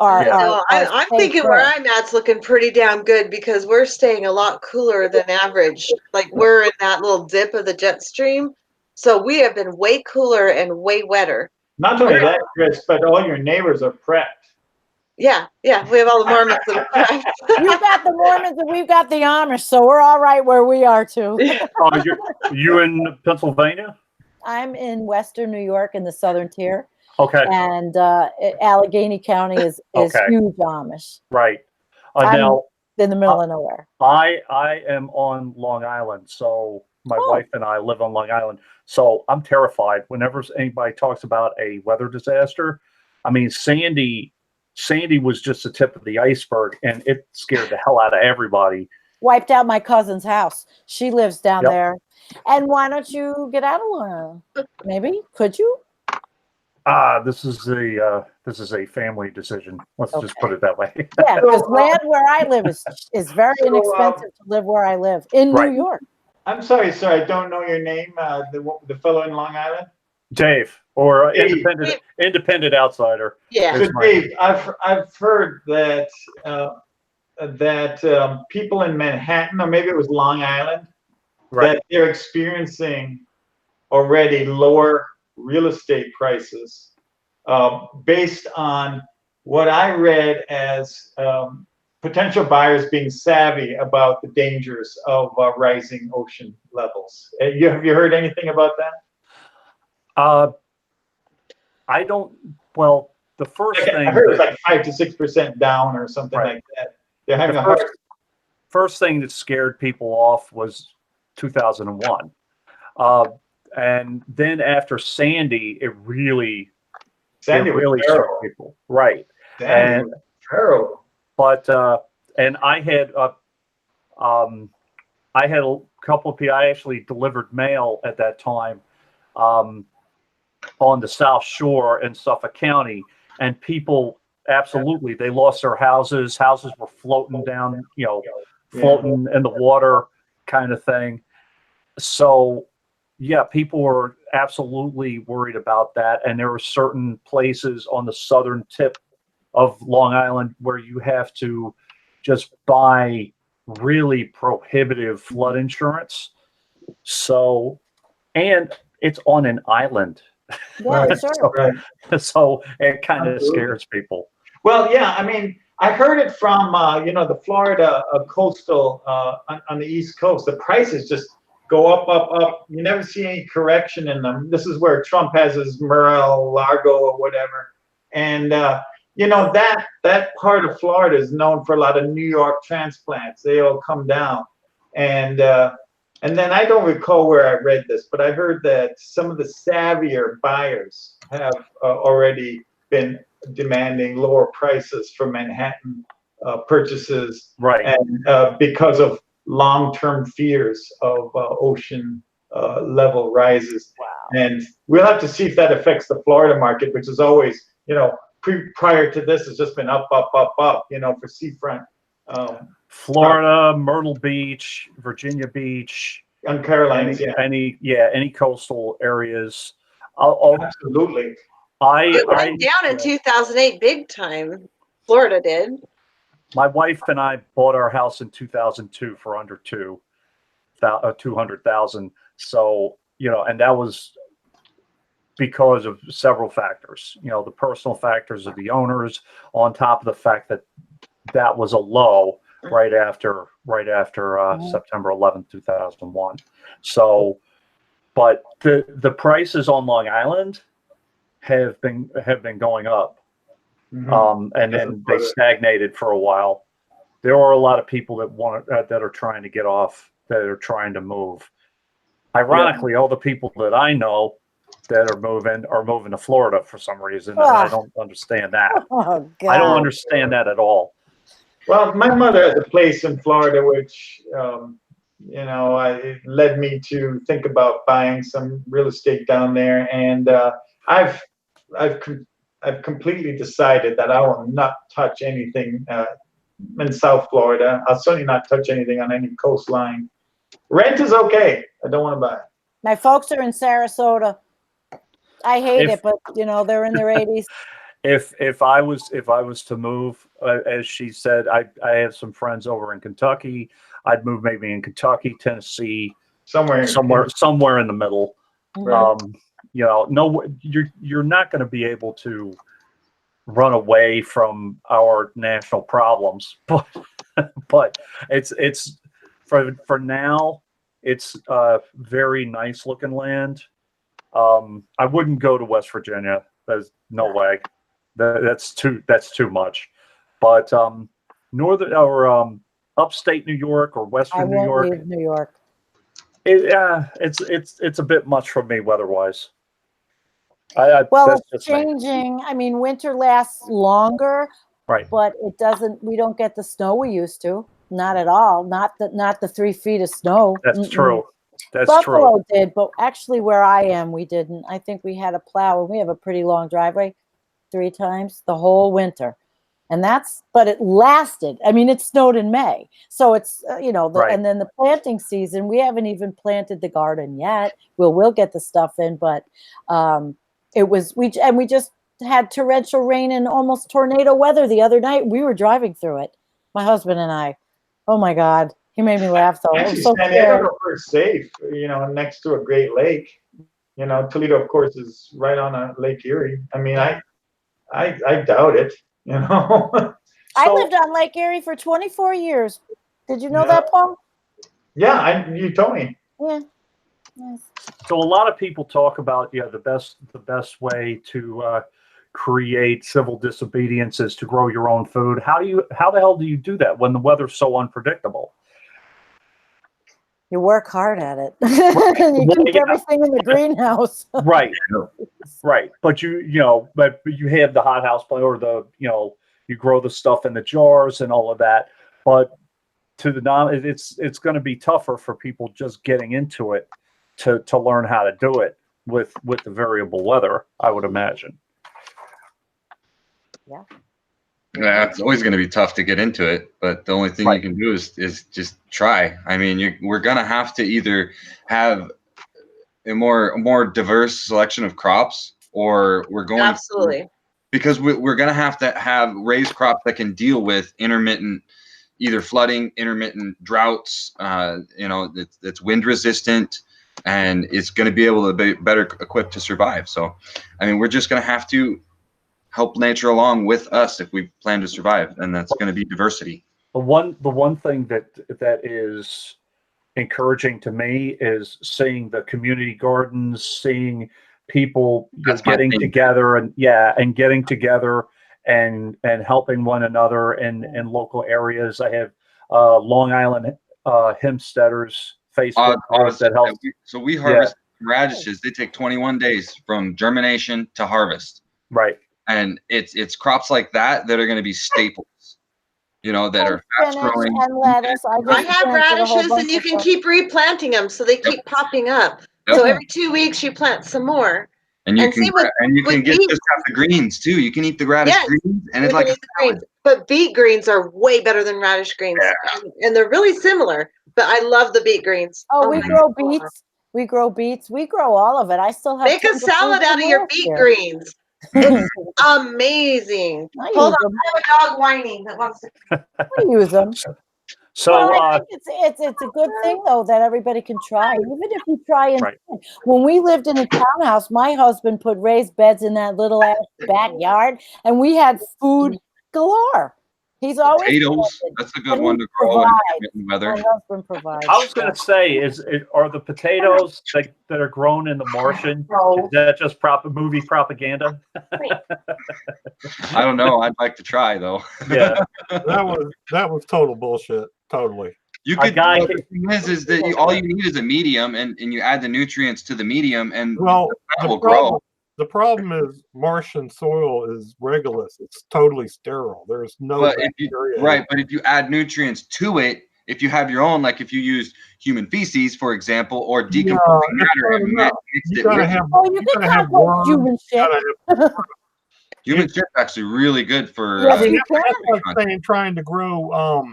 I'm thinking where I'm at's looking pretty damn good because we're staying a lot cooler than average. Like we're in that little dip of the jet stream, so we have been way cooler and way wetter. Not only that, Chris, but all your neighbors are prepped. Yeah, we have all the Mormons that are prepped. You've got the Mormons and we've got the Amish, so we're all right where we are too. You in Pennsylvania? I'm in Western New York in the Southern Tier. Okay. And Allegheny County is huge Amish. Right. I'm now in the middle of nowhere. I am on Long Island, so my wife and I live on Long Island. So I'm terrified whenever anybody talks about a weather disaster. I mean, Sandy was just the tip of the iceberg, and it scared the hell out of everybody. Wiped out my cousin's house. She lives down there. And why don't you get out of Long Island? Maybe? Could you? This is a family decision. Let's just put it that way. Yeah, because land where I live is very inexpensive to live where I live in New York. I'm sorry, sir. I don't know your name. The fellow in Long Island. Dave, or independent outsider. Yeah. So Dave, I've heard that that people in Manhattan, or maybe it was Long Island, Right. that they're experiencing already lower real estate prices based on what I read as potential buyers being savvy about the dangers of rising ocean levels. Have you heard anything about that? I don't. Well, the first Like, I thing heard it's that, like 5 to 6% down or something Right. like that. They're having the a hard. first thing that scared people off was 2001, and then after Sandy, it really Sandy was shook terrible. people. Right. Sandy And was terrible. but and I had a couple of people. I actually delivered mail at that time on the South Shore in Suffolk County, and people absolutely they lost their houses. Houses were floating down, floating in the water, kind of thing. So, yeah, people were absolutely worried about that, and there were certain places on the southern tip of Long Island where you have to just buy really prohibitive flood insurance. So, and it's on an island. Yeah, Right. sure. Right. So it kind of Absolutely. scares people. Well, yeah, I mean, I heard it from, the Florida coastal on the East Coast. The prices just go up, up, up. You never see any correction in them. This is where Trump has his Mar-a-Lago or whatever. And, that part of Florida is known for a lot of New York transplants. They all come down. And then I don't recall where I read this, but I heard that some of the savvier buyers have already been demanding lower prices for Manhattan purchases, Right. and because of long-term fears of ocean level rises. Wow. And we'll have to see if that affects the Florida market, which is always, prior to this, has just been up, up, up, up, for seafront. Florida, Myrtle Beach, Virginia Beach, On Caroline's, any coastal areas. I'll, absolutely. It went down in 2008 big time. Florida did. My wife and I bought our house in 2002 for under 200,000. So, and that was because of several factors, the personal factors of the owners, on top of the fact that that was a low right after September 11th, 2001. So, but the prices on Long Island have been going up. Mhm. And then they stagnated for a while. There are a lot of people that are trying to get off, that are trying to move. Ironically, all the people that I know that are moving to Florida for some reason, and I don't understand that. Oh, God. I don't understand that at all. Well, my mother has a place in Florida, which it led me to think about buying some real estate down there, and I've completely decided that I will not touch anything in South Florida. I'll certainly not touch anything on any coastline. Rent is okay. I don't want to buy it. My folks are in Sarasota. I hate it, but they're in their 80s. If I was to move, as she said, I have some friends over in Kentucky. I'd move maybe in Kentucky, Tennessee, somewhere in the middle. Right. No, you're not going to be able to run away from our national problems, but it's for now. It's very nice looking land. I wouldn't go to West Virginia. There's no way. That's too much. But northern or upstate New York or western New York. Leave New York. It's a bit much for me weather-wise. Well, it's changing. I mean, winter lasts longer, right? But it doesn't. We don't get the snow we used to. Not at all. Not the 3 feet of snow. That's true. That's Buffalo true. did, but actually, where I am, we didn't. I think we had a plow, and we have a pretty long driveway. 3 times the whole winter, but it lasted. I mean, it snowed in May, so it's Right. And then the planting season, we haven't even planted the garden yet. We'll get the stuff in, but we just had torrential rain and almost tornado weather the other night. We were driving through it. My husband and I. Oh my God, he made me laugh though. I'm Actually, so San scared. Diego is safe, next to a great lake. Toledo, of course, is right on a Lake Erie. I mean, Yeah. I doubt it, I So lived on Lake Erie for 24 years. Did you know Yeah. that, Paul? Yeah, you told me. Yeah. Nice. So a lot of people talk about the best way to create civil disobedience is to grow your own food. How the hell do you do that when the weather's so unpredictable? You work hard at it. You Well, keep yeah. everything in the greenhouse. Right, right. But but you have the hothouse plant or you grow the stuff in the jars and all of that. But to the it's going to be tougher for people just getting into it to learn how to do it with the variable weather, I would imagine. Yeah. Yeah, it's always going to be tough to get into it, but the only thing Right. you can do is just try. I mean, we're going to have to either have a more diverse selection of crops, or we're going Absolutely. because we're going to have raised crops that can deal with intermittent, either flooding, intermittent droughts. It's wind resistant, and it's going to be able to be better equipped to survive. So, I mean, we're just going to have to help nature along with us if we plan to survive, and that's going to be diversity. The one thing that is encouraging to me is seeing the community gardens, seeing people That's my getting thing. together and getting together and helping one another in local areas. I have Long Island Hempsteaders Facebook group that helps. So we harvest radishes. They take 21 days from germination to harvest. Right. And it's crops like that are going to be staples, that are fast Spinach growing. and lettuce. I have radishes, and you can keep replanting them, so they keep popping up. Yep. So every 2 weeks you plant some more. And you And can same with get beets. just have the greens too. You can eat the radish Yes, greens, and You it's like can a eat the greens, but beet greens are way better than radish greens, and they're really similar. But I love the beet greens. Oh, we my grow God. beets. We grow beets. We grow all of it. I still have Make a tons of salad food out from of your last beet year. greens. It's amazing. I Hold use on, them. I have a dog whining that wants to. I use them. So Well, I think it's a good thing though that everybody can try, even if you try and Right. when we lived in a townhouse, my husband put raised beds in that little ass backyard, and we had food galore. He's always potatoes. planted, That's a but good one he to grow in provides. intermittent My weather. husband provides. I was going to say, are the potatoes that are grown in the Martian? Is that just movie propaganda? I don't know. I'd like to try though. Yeah. That was total bullshit. Totally. You A could. guy Well, can- the thing is that all you need is a medium, and you add the nutrients to the medium, and Well, that will grow. the problem is Martian soil is regolith. It's totally sterile. There's no But bacteria. but if you add nutrients to it, if you have your own, like if you use human feces, for example, or decomposing matter and mixed You it gotta with have. Oh, you You can gotta have compost worms. human shit. human shit's actually really good for. Yes, I mean, you can. that's like saying trying to grow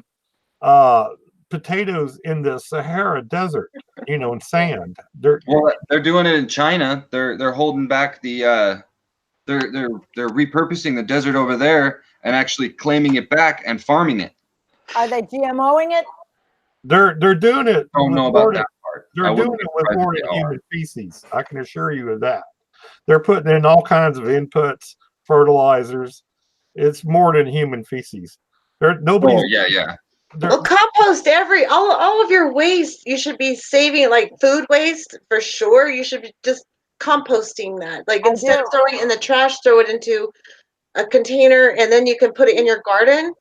potatoes in the Sahara Desert, in sand. Well, they're doing it in China. They're holding back the. They're repurposing the desert over there and actually claiming it back and farming it. Are they GMOing it? They're doing it. I don't know about that part. They're doing it with more than human feces. I can assure you of that. They're putting in all kinds of inputs, fertilizers. It's more than human feces. Nobody's. Yeah. Well, compost all of your waste. You should be saving, like food waste for sure. You should be just composting that. Like instead of throwing it in the trash, throw it into a container, and then you can put it in your garden.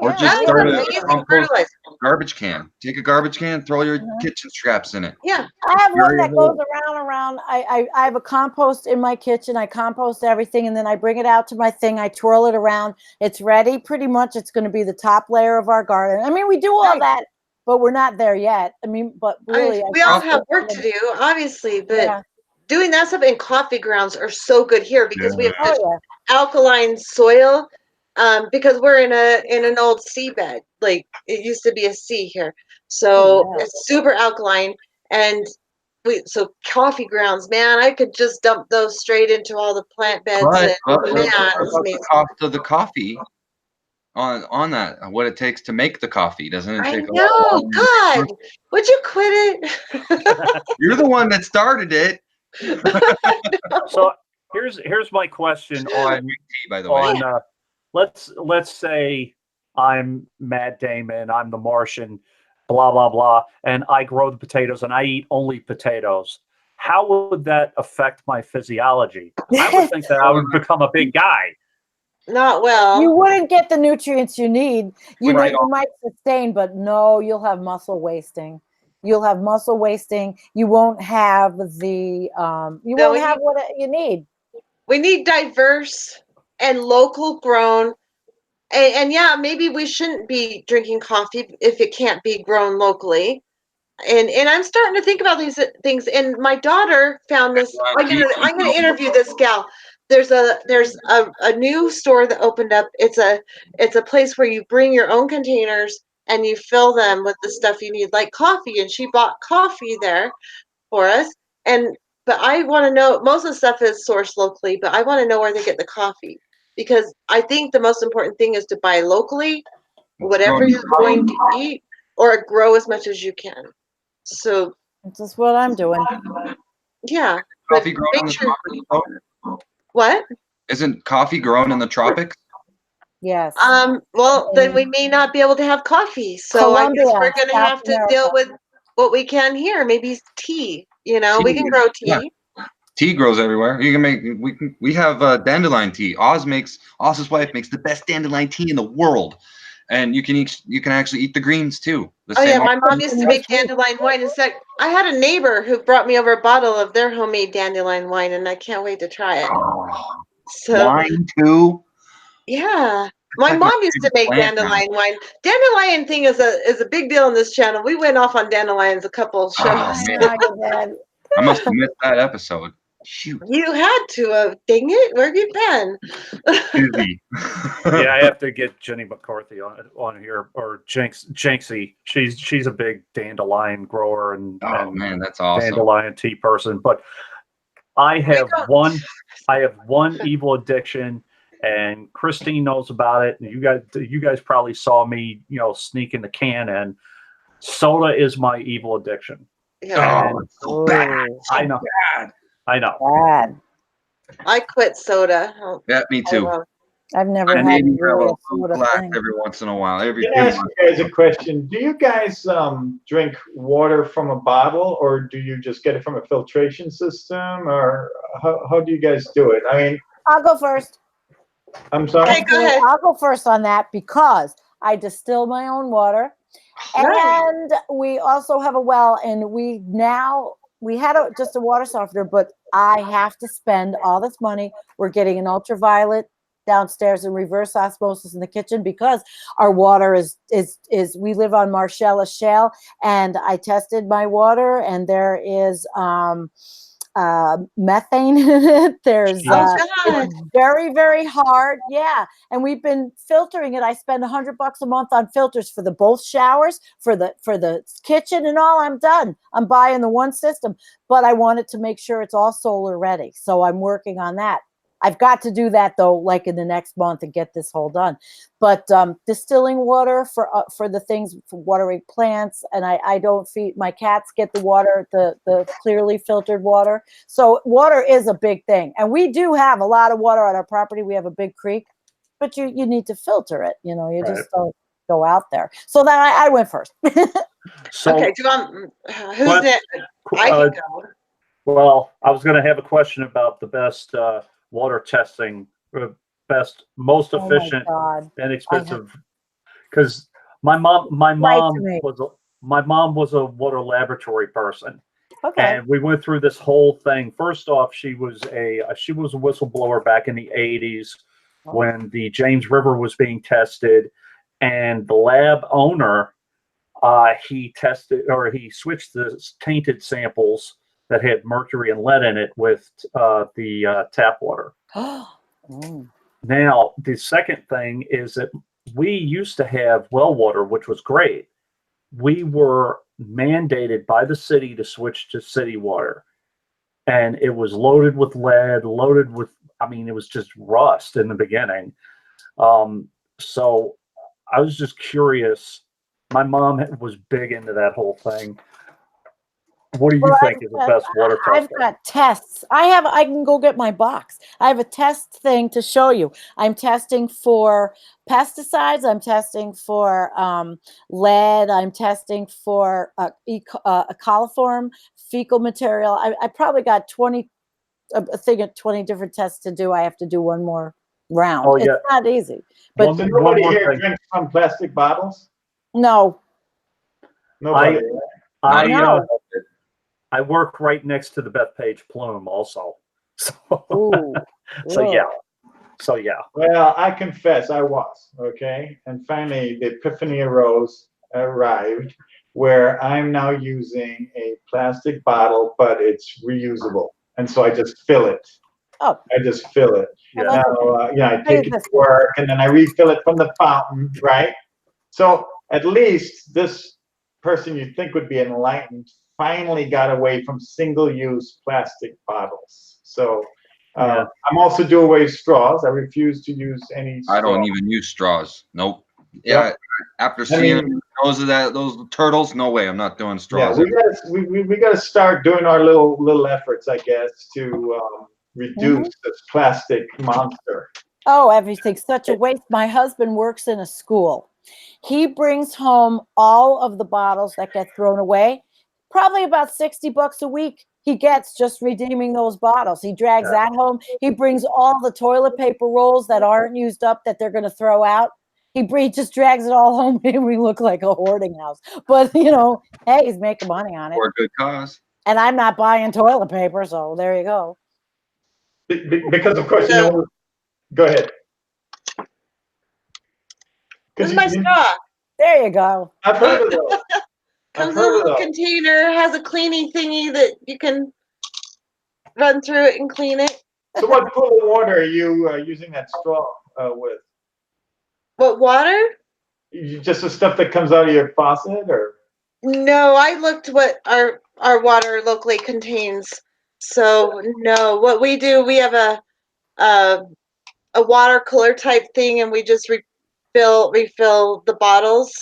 Or just start a compost garbage can. Take a garbage can, throw your kitchen scraps in it. Yeah, I have one that goes around. I have a compost in my kitchen. I compost everything, and then I bring it out to my thing. I twirl it around. It's ready. Pretty much, it's going to be the top layer of our garden. I mean, we do all that, but we're not there yet. I mean, but really, we all have work to do, obviously. But doing that stuff, and coffee grounds are so good here because we have such alkaline soil. Because we're in an old seabed, like it used to be a sea here, so it's super alkaline. And so coffee grounds, man, I could just dump those straight into all the plant beds. But Man, it's the amazing. cost of the coffee on that, what it takes to make the coffee. Doesn't it I take a know. lot of God, would you quit it? You're the one that started it. So here's my question on Tea, by the way. let's say I'm Matt Damon, I'm the Martian, blah blah blah, and I grow the potatoes and I eat only potatoes. How would that affect my physiology? I would think that I would become a big guy. Not well. You wouldn't get the nutrients you need. You Right might, you might sustain, but no, you'll have muscle wasting. You'll have muscle wasting. You won't have the you No, won't have what you need. we need diverse and local grown. And yeah, maybe we shouldn't be drinking coffee if it can't be grown locally. And I'm starting to think about these things. And my daughter found this. I'm gonna interview this gal. There's a new store that opened up. It's a place where you bring your own containers and you fill them with the stuff you need, like coffee. And she bought coffee there for us. And but I want to know, most of the stuff is sourced locally, but I want to know where they get the coffee, because I think the most important thing is to buy locally, whatever you're going to eat, or grow as much as you can. So This is what I'm doing. yeah, but Coffee grown in make the sure. tropics, though? What? Isn't coffee grown in the tropics? Yes. Well, then we may not be able to have coffee. So I guess Colombia, we're gonna South have to America. deal with what we can here. Maybe tea. You know, we Tea, can grow yeah. tea. Tea grows everywhere. You can make we have dandelion tea. Oz's wife makes the best dandelion tea in the world, and you can actually eat the greens too. The Oh yeah, same my mom used to make dandelion wine. In fact, I had a neighbor who brought me over a bottle of their homemade dandelion wine, and I can't wait to try it. So wine too. yeah, my like mom my used to make plant now. dandelion wine. Dandelion thing is a big deal on this channel. We went off on dandelions a couple shows. Oh, man. I must have missed that episode. Shoot. You had to have. Dang it, where have you been? Busy. Yeah, I have to get Jenny McCarthy on here, or Jinxie. She's a big dandelion grower and man, that's awesome. Dandelion tea person. But I have one evil addiction, and Christine knows about it. And you guys probably saw me, sneaking the can in. Soda is my evil addiction. Yeah. Oh, it's so bad. So I know. Bad. I know. Bad. I quit soda. Yeah, me too. I've never And had maybe have really a a soda glass thing. every once in a while. Every Can few I ask months. you guys a question? Do you guys drink water from a bottle, or do you just get it from a filtration system, or how do you guys do it? I mean, I'll go first. I'm sorry. Okay, go ahead. I'll go first on that because I distill my own water, and we also have a well, and we had just a water softener, but I have to spend all this money. We're getting an ultraviolet downstairs and reverse osmosis in the kitchen because our water is we live on Marcellus Shale, and I tested my water and there is methane in it. There's it's very, very hard. Yeah. And we've been filtering it. I spend $100 a month on filters for both showers, for the kitchen and all. I'm done. I'm buying the one system, but I wanted to make sure it's all solar ready. So I'm working on that. I've got to do that though, like in the next month, and get this whole done. But distilling water for the things, for watering plants, and I don't feed my cats. Get the water, the clearly filtered water. So water is a big thing, and we do have a lot of water on our property. We have a big creek, but you need to filter it. You Right. just don't go out there. So then I went first. So Okay, do you want, who's next? I can go. Well, I was going to have a question about the best water testing, most efficient, inexpensive. Because my mom was a water laboratory person. Okay. And we went through this whole thing. First off, she was a whistleblower back in the 80s when the James River was being tested, and the lab owner, he switched the tainted samples that had mercury and lead in it with the tap water. Now, the second thing is that we used to have well water, which was great. We were mandated by the city to switch to city water. And it was loaded with lead, it was just rust in the beginning. So I was just curious. My mom was big into that whole thing. What do you think is the best water I've tester? got tests. I can go get my box. I have a test thing to show you. I'm testing for pesticides. I'm testing for lead. I'm testing for coliform fecal material. I probably got 20, a thing of 20 different tests to do. I have to do one more round. Oh, It's yeah. not easy, but So One nobody more here thing. drinks from plastic bottles? no, Nobody. Not No. I work right next to the Bethpage Plume also. So, ooh, so yeah. So yeah. Well, I confess I was, okay? And finally, the epiphany arrived where I'm now using a plastic bottle, but it's reusable. And so I just fill it. Oh, I just fill it. Yeah. that's Now, okay. I take it to work and then I refill it from the fountain, right? So at least this person you'd think would be enlightened finally got away from single-use plastic bottles. So Yeah. I'm also doing away with straws. I refuse to use any straw. I don't even use straws. Nope. Yep. Yeah. After seeing those turtles, no way. I'm not doing Yeah, straws. we gotta start doing our little efforts, I guess, to reduce this plastic monster. Oh, everything's such a waste. My husband works in a school. He brings home all of the bottles that get thrown away. Probably about $60 a week he gets just redeeming those bottles. He drags that home. He brings all the toilet paper rolls that aren't used up that they're going to throw out. He just drags it all home and we look like a hoarding house. But, hey, he's making money on it. For a good cause. And I'm not buying toilet paper, so there you go. Because of course, go ahead. This is my straw. There you go. I've heard of those. Comes in a little container, has a cleaning thingy that you can run through it and clean it. So what pool of water are you using that straw with? What water? Just the stuff that comes out of your faucet, or? No, I looked what our water locally contains. So no, what we do, we have a water cooler type thing, and we just refill the bottles,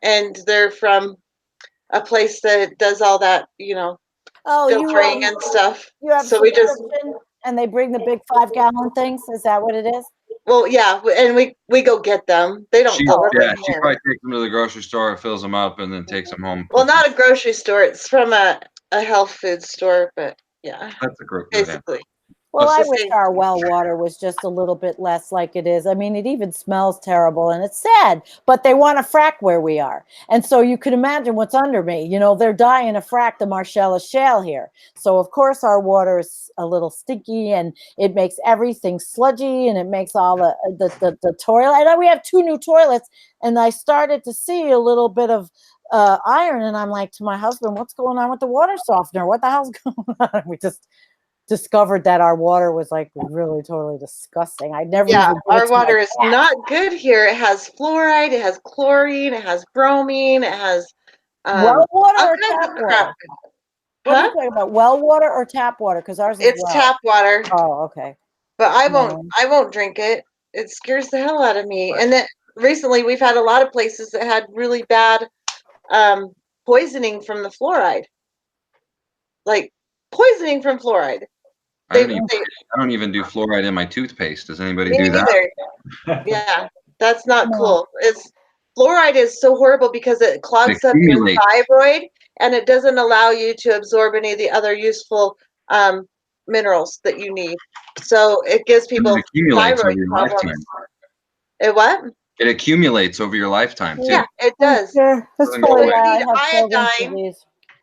and they're from a place that does all that, Oh, filtering and stuff. You have So we just and they bring the big 5-gallon things. Is that what it is? well, yeah, and we go get them. They don't deliver Yeah, them she here. probably takes them to the grocery store, fills them up, and then takes them home. Well, not a grocery store. It's from a health food store, but yeah, That's a group. basically. Well, It's I the wish same. our well water was just a little bit less like it is. I mean, it even smells terrible and it's sad, but they want to frack where we are. And so you can imagine what's under me. They're dying to frack the Marcellus Shale here. So, of course, our water is a little stinky and it makes everything sludgy and it makes all the toilet. And we have 2 new toilets and I started to see a little bit of iron. And I'm like to my husband, what's going on with the water softener? What the hell's going on? We just discovered that our water was like really totally disgusting. I never. Yeah, our water is not good here. It has fluoride, it has chlorine, it has bromine, it has well water all or kinds tap of water. crap. What are you talking about? Well water or tap water? Because ours is It's well. tap water. Oh, okay. But I won't drink it. It scares the hell out of me. And then recently we've had a lot of places that had really bad poisoning from the fluoride. Like poisoning from fluoride. I don't even do fluoride in my toothpaste. Does anybody do that? Yeah, that's not cool. Fluoride is so horrible because it clogs up your thyroid and it doesn't allow you to absorb any of the other useful minerals that you need. So it gives people thyroid problems. It what? It accumulates over your lifetime too. Yeah, it does. Yeah, that's probably why I have iodine.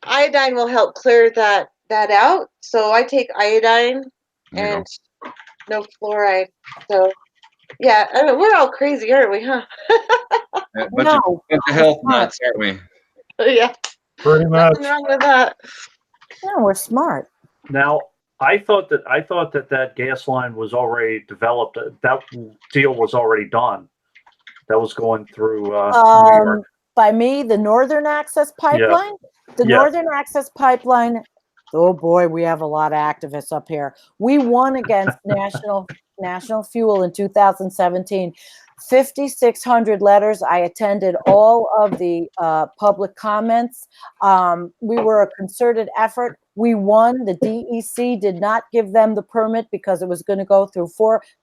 Iodine will help clear that out. So I take iodine and no fluoride. So yeah, I mean, we're all crazy, aren't we? Huh? Bunch of health nuts, aren't we? Yeah. Pretty much. Nothing wrong with that. Yeah, we're smart. Now, I thought that gas line was already developed. That deal was already done. That was going through New York. By me, the Northern Access Pipeline. Yeah. The Northern Access Pipeline. Oh boy, we have a lot of activists up here. We won against National Fuel in 2017. 5,600 letters. I attended all of the public comments. We were a concerted effort. We won. The DEC did not give them the permit because it was going to go through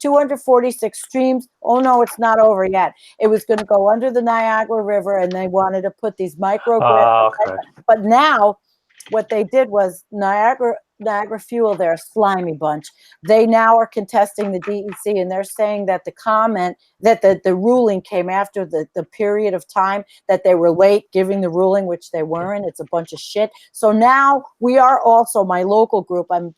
246 streams. Oh no, it's not over yet. It was going to go under the Niagara River, and they wanted to put these microgrids. Okay. But now what they did was Niagara Fuel, they're a slimy bunch. They now are contesting the DEC, and they're saying that the comment that the ruling came after the period of time that they were late giving the ruling, which they weren't. It's a bunch of shit. So now we are also, my local group I'm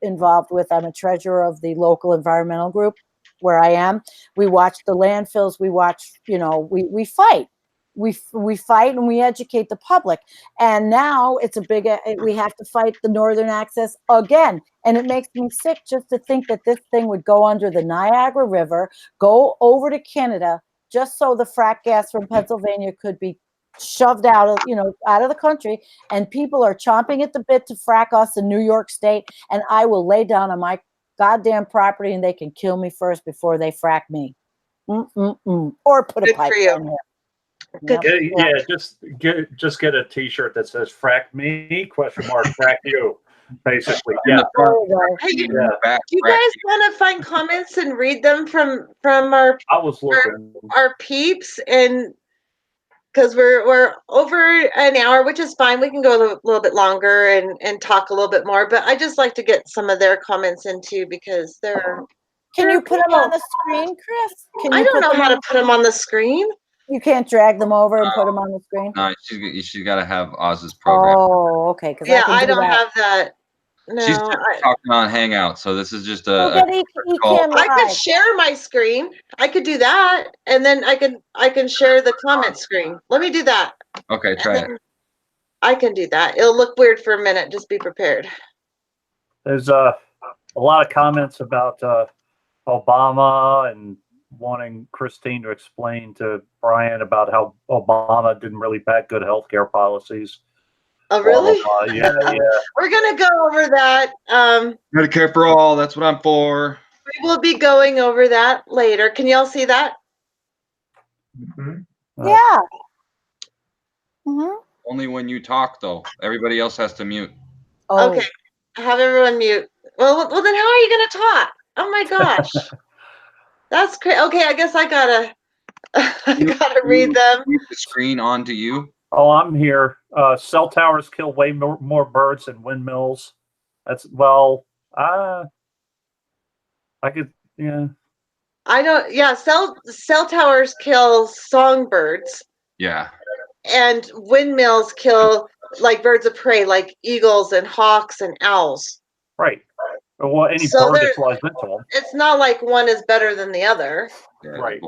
involved with, I'm a treasurer of the local environmental group where I am. We watch the landfills. We watch, we fight. We fight and we educate the public. And now it's we have to fight the northern access again. And it makes me sick just to think that this thing would go under the Niagara River, go over to Canada, just so the frack gas from Pennsylvania could be shoved out of the country. And people are chomping at the bit to frack us in New York State. And I will lay down on my goddamn property and they can kill me first before they frack me. Or put a Good pipe for you. down here. Good. Yeah, just get a T-shirt that says "Frack me?" ? Frack you. Basically, yeah. Hey, you guys want to find comments and read them from our I was looking. our peeps, and because we're over an hour, which is fine. We can go a little bit longer and talk a little bit more. But I just like to get some of their comments into because they're. Can you put them on the screen, Chris? I don't know how to put them on the screen. You can't drag them over and put them on the screen? No, she's got to have Oz's program. Oh, okay. Yeah, I don't have that. No, she's just talking on Hangout, so this is just I could share my screen. I could do that, and then I can share the comment screen. Let me do that. Okay, try it. I can do that. It'll look weird for a minute. Just be prepared. There's a lot of comments about Obama and wanting Christine to explain to Brian about how Obama didn't really back good healthcare policies. Oh, really? Yeah. We're gonna go over that. Medicare for all. That's what I'm for. We will be going over that later. Can y'all see that? Mm-hmm. Yeah. Mm-hmm. Only when you talk, though. Everybody else has to mute. Oh. Okay. Have everyone mute. Well, then how are you gonna talk? Oh my gosh. That's crazy. Okay, I guess I gotta read them. Mute the screen onto you. Oh, I'm here. Cell towers kill way more birds than windmills. I could, yeah. I don't. Yeah, cell towers kill songbirds. Yeah. And windmills kill like birds of prey, like eagles and hawks and owls. Right. Well, any bird that flies into them. It's not like one is better than the other. Yeah, right.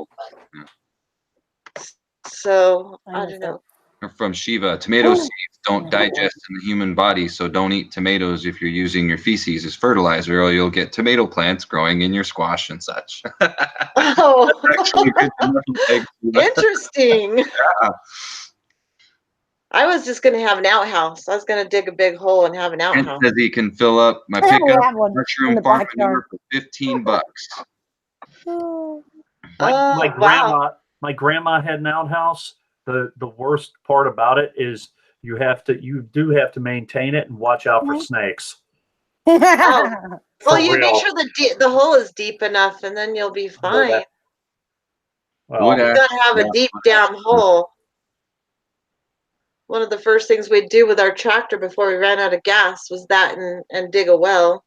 So I don't know. From Shiva, tomato seeds don't digest in the human body, so don't eat tomatoes if you're using your feces as fertilizer, or you'll get tomato plants growing in your squash and such. Oh, interesting. Yeah. I was just going to have an outhouse. I was going to dig a big hole and have an outhouse. And says he can fill up my pickup mushroom farm manure for $15. My grandma had an outhouse. The worst part about it is you do have to maintain it and watch out for snakes. Oh. Well, you make sure the hole is deep enough, and then you'll be fine. Well, you got to have a deep down hole. One of the first things we'd do with our tractor before we ran out of gas was that and dig a well.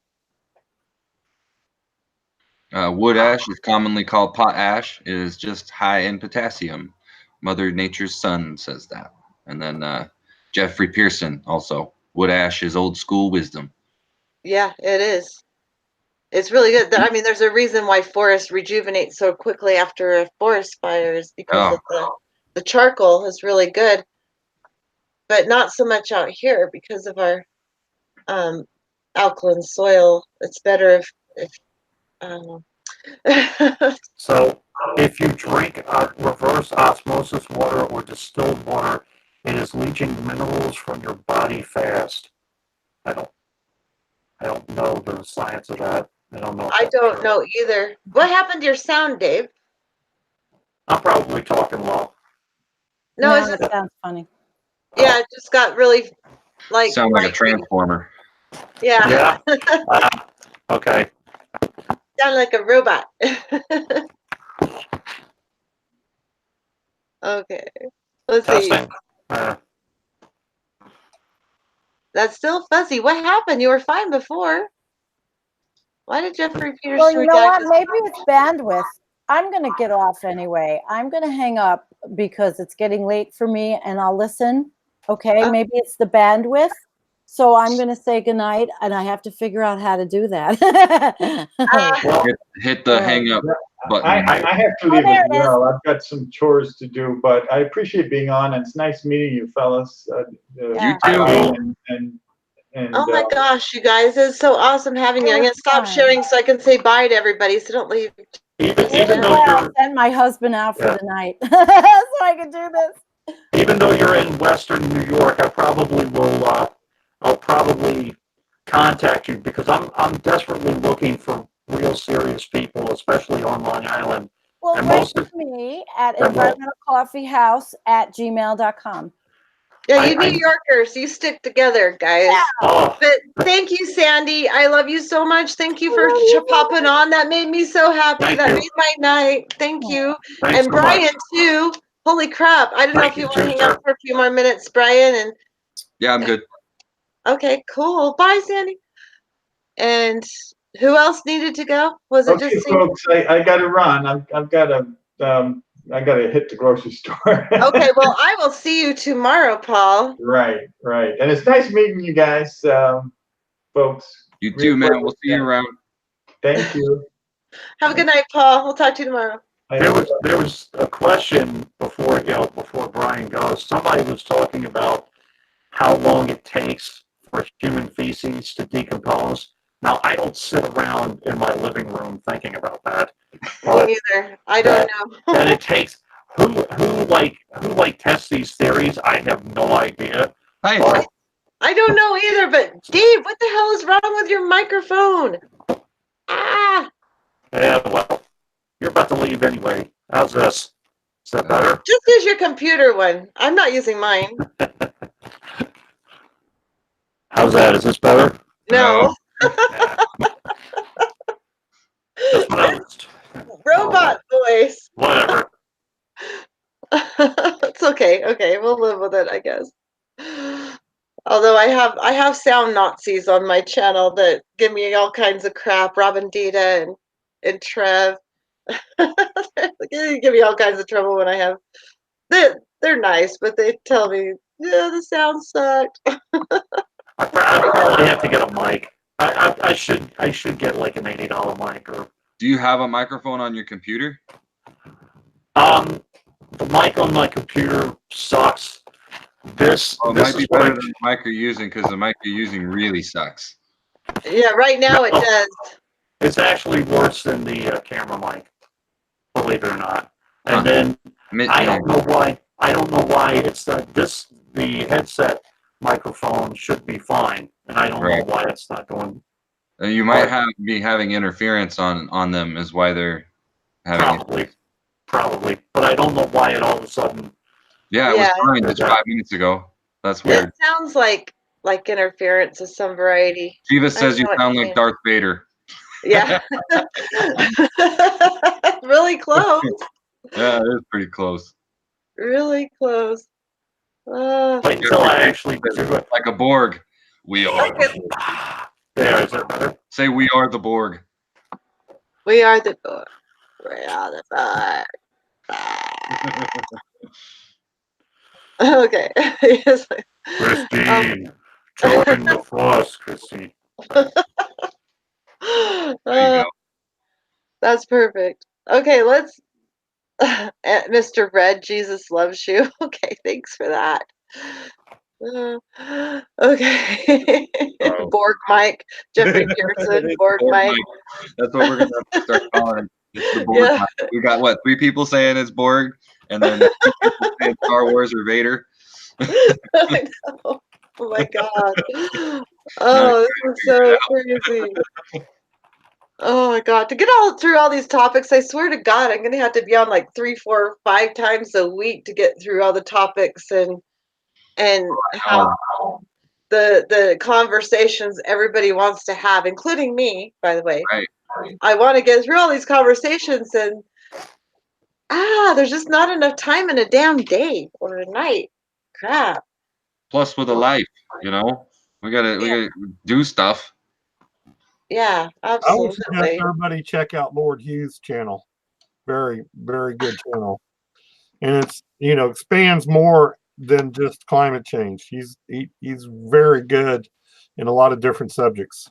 Wood ash is commonly called pot ash. It is just high in potassium. Mother Nature's son says that. And then Jeffrey Pearson also. Wood ash is old school wisdom. Yeah, it is. It's really good. I mean, there's a reason why forests rejuvenate so quickly after a forest fire is because of the charcoal is really good. But not so much out here because of our alkaline soil. It's better if I don't know. So if you drink reverse osmosis water or distilled water, it is leaching minerals from your body fast. I don't know the science of that. I don't know. I don't know either. What happened to your sound, Dave? I'm probably talking low. No, No, it's it just, sounds funny. yeah, it just got really like Sound like a mic-y. transformer. Yeah, Yeah. Okay. sound like a robot. Okay, let's see. Testing. Uh, That's still fuzzy. What happened? You were fine before. Why did Jeffrey Well, Peterson you know redact what? his Maybe it's bandwidth. I'm going to get off anyway. I'm going to hang up because it's getting late for me and I'll listen. Okay. Oh. Maybe it's the bandwidth. So I'm going to say goodnight and I have to figure out how to do that. well, Hit the hang up button. I have to Oh, leave there as it is. well. I've got some chores to do, but I appreciate being on. And it's nice meeting you, fellas. Yeah. You too. And Oh my gosh, you guys, it's so awesome having you. I'm It gonna was stop fun. sharing so I can say bye to everybody. So don't leave. even though I'll you're send my husband out for Yeah. the night so I can do this. even though you're in Western New York, I probably will. I'll probably contact you because I'm desperately looking for real serious people, especially on Long Island. Well, And write most of to me at Yeah, well- environmentalcoffeehouse@gmail.com. Yeah, I- you New Yorkers, you stick together, guys. oh, But thank you, Sandy. I love you so much. Thank you for I love you so popping on. That made me so happy. Thank that you. made my night. Thank you. thanks And so Brian much. too. Holy crap. I don't know Thank if you you want to too, hang sir. out for a few more minutes, Brian. And Yeah, I'm good. okay, cool. Bye, Sandy. And who else needed to go? Was it okay, just Sandy? folks, I got to run. I've got to I got to hit the grocery store. Okay, well, I will see you tomorrow, Paul. Right. And it's nice meeting you guys, folks. You Real too, man. pleasure. We'll see you around. Thank you. Have a good night, Paul. We'll talk to you tomorrow. There was a question before Brian goes. Somebody was talking about how long it takes for human feces to decompose. Now, I don't sit around in my living room thinking about that. Me But neither. I don't know. that it takes who tests these theories? I have no idea. Hi. But I don't know either, but Dave, what the hell is wrong with your microphone? Ah, yeah, well, you're about to leave anyway. How's this? Is that better? just use your computer one. I'm not using mine. How's that? Is this better? No. That's what I was. Robot voice. Whatever. It's okay. Okay, we'll live with it, I guess. Although I have sound Nazis on my channel that give me all kinds of crap. Robin Dita and Trev. They give me all kinds of trouble when I have. They're nice, but they tell me, yeah, the sound sucked. I probably have to get a mic. I should get like an $80 mic or Do you have a microphone on your computer? the mic on my computer sucks. This Oh, it this might be is what better I, than the mic you're using because the mic you're using really sucks. Yeah, right now it No. does. it's actually worse than the camera mic, believe it or not. And Huh. then Admit I me. don't know why. I don't know why it's the headset microphone should be fine, and I don't know Right. why it's not doing. You might be having interference on them is why they're having it. Probably, but I don't know why it all of a sudden. Yeah, it Yeah. was fine just 5 minutes ago. That's weird. It sounds like interference of some variety. Shiva I says you know what sound you like mean. Darth Vader. Yeah. Really close. Yeah, it is pretty close. Really close. Wait until I actually do it. Like a Borg. We are. There, is that better? Say we are the Borg. We are the Borg. We are the Borg. Okay. Yes. Christine, join the force, Christine. There you go. That's perfect. Okay, let's. Mr. Red, Jesus loves you. Okay, thanks for that. Okay. Oh. Borg Mike, Jeffrey Pearson, Borg Mike. That's what we're gonna have to start calling it. It's the Borg. Yeah. Mike. We got what, 3 people saying it's Borg, and then 2 people saying Star Wars or Vader. I know. Oh my God. Oh, this is so crazy. Oh my God. To get all through all these topics, I swear to God, I'm gonna have to be on like 3, 4, 5 times a week to get through all the topics and have the conversations everybody wants to have, including me, by the way. Right. I want to get through all these conversations and there's just not enough time in a damn day or a night. Crap. Plus with a life, we gotta do stuff. Yeah, I would suggest absolutely. everybody check out Lord Hughes' channel. Very, very good channel. And it's, expands more than just climate change. He's very good in a lot of different subjects.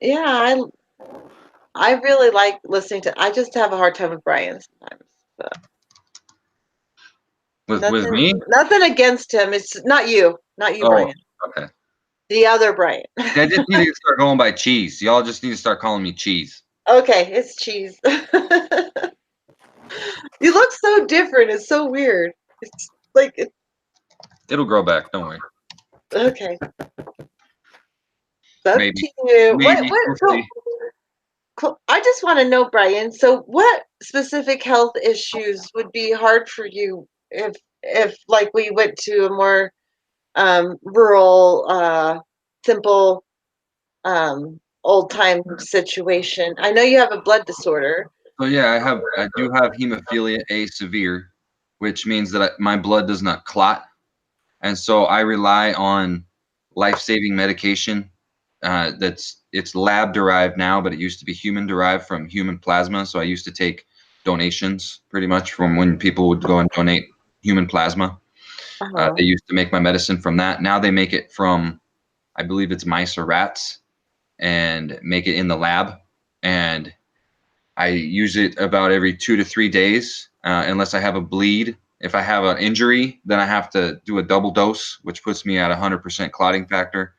Yeah, I really like listening to. I just have a hard time with Brian sometimes. But With me? nothing against him. It's not you, Oh, Brian. okay. The other Brian. I just need to start going by Cheese. Y'all just need to start calling me Cheese. Okay, it's Cheese. You look so different. It's so weird. It's like It'll grow back. Don't worry. okay. It's up Maybe. to you. Maybe. What? We'll So, see. cool. I just want to know, Brian. So, what specific health issues would be hard for you if like we went to a more rural, simple, old time situation? I know you have a blood disorder. So yeah, I do have hemophilia A severe, which means that my blood does not clot, and so I rely on life-saving medication. It's lab derived now, but it used to be human derived from human plasma. So I used to take donations pretty much from when people would go and donate human plasma. Uh-huh. They used to make my medicine from that. Now they make it from, I believe it's mice or rats, and make it in the lab. And I use it about every 2 to 3 days, unless I have a bleed. If I have an injury, then I have to do a double dose, which puts me at 100% clotting factor.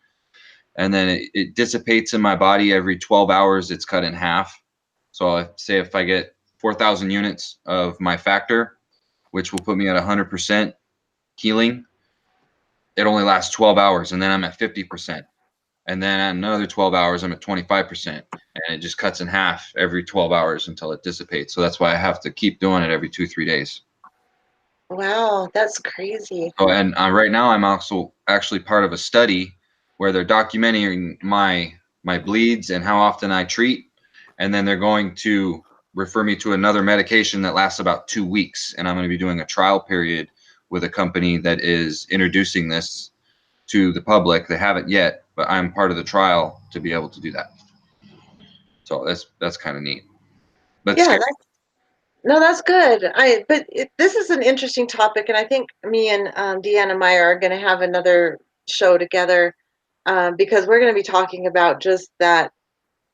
And then it dissipates in my body every 12 hours. It's cut in half. So I say if I get 4,000 units of my factor, which will put me at 100% healing, it only lasts 12 hours, and then I'm at 50%. And then at another 12 hours, I'm at 25%. And it just cuts in half every 12 hours until it dissipates. So that's why I have to keep doing it every 2-3 days. Wow, that's crazy. So, and right now I'm also actually part of a study where they're documenting my bleeds and how often I treat, and then they're going to refer me to another medication that lasts about 2 weeks, and I'm going to be doing a trial period with a company that is introducing this to the public. They haven't yet, but I'm part of the trial to be able to do that. So that's kind of neat. But Yeah, scary. no, that's good. This is an interesting topic, and I think me and Deanna Meyer are going to have another show together because we're going to be talking about just that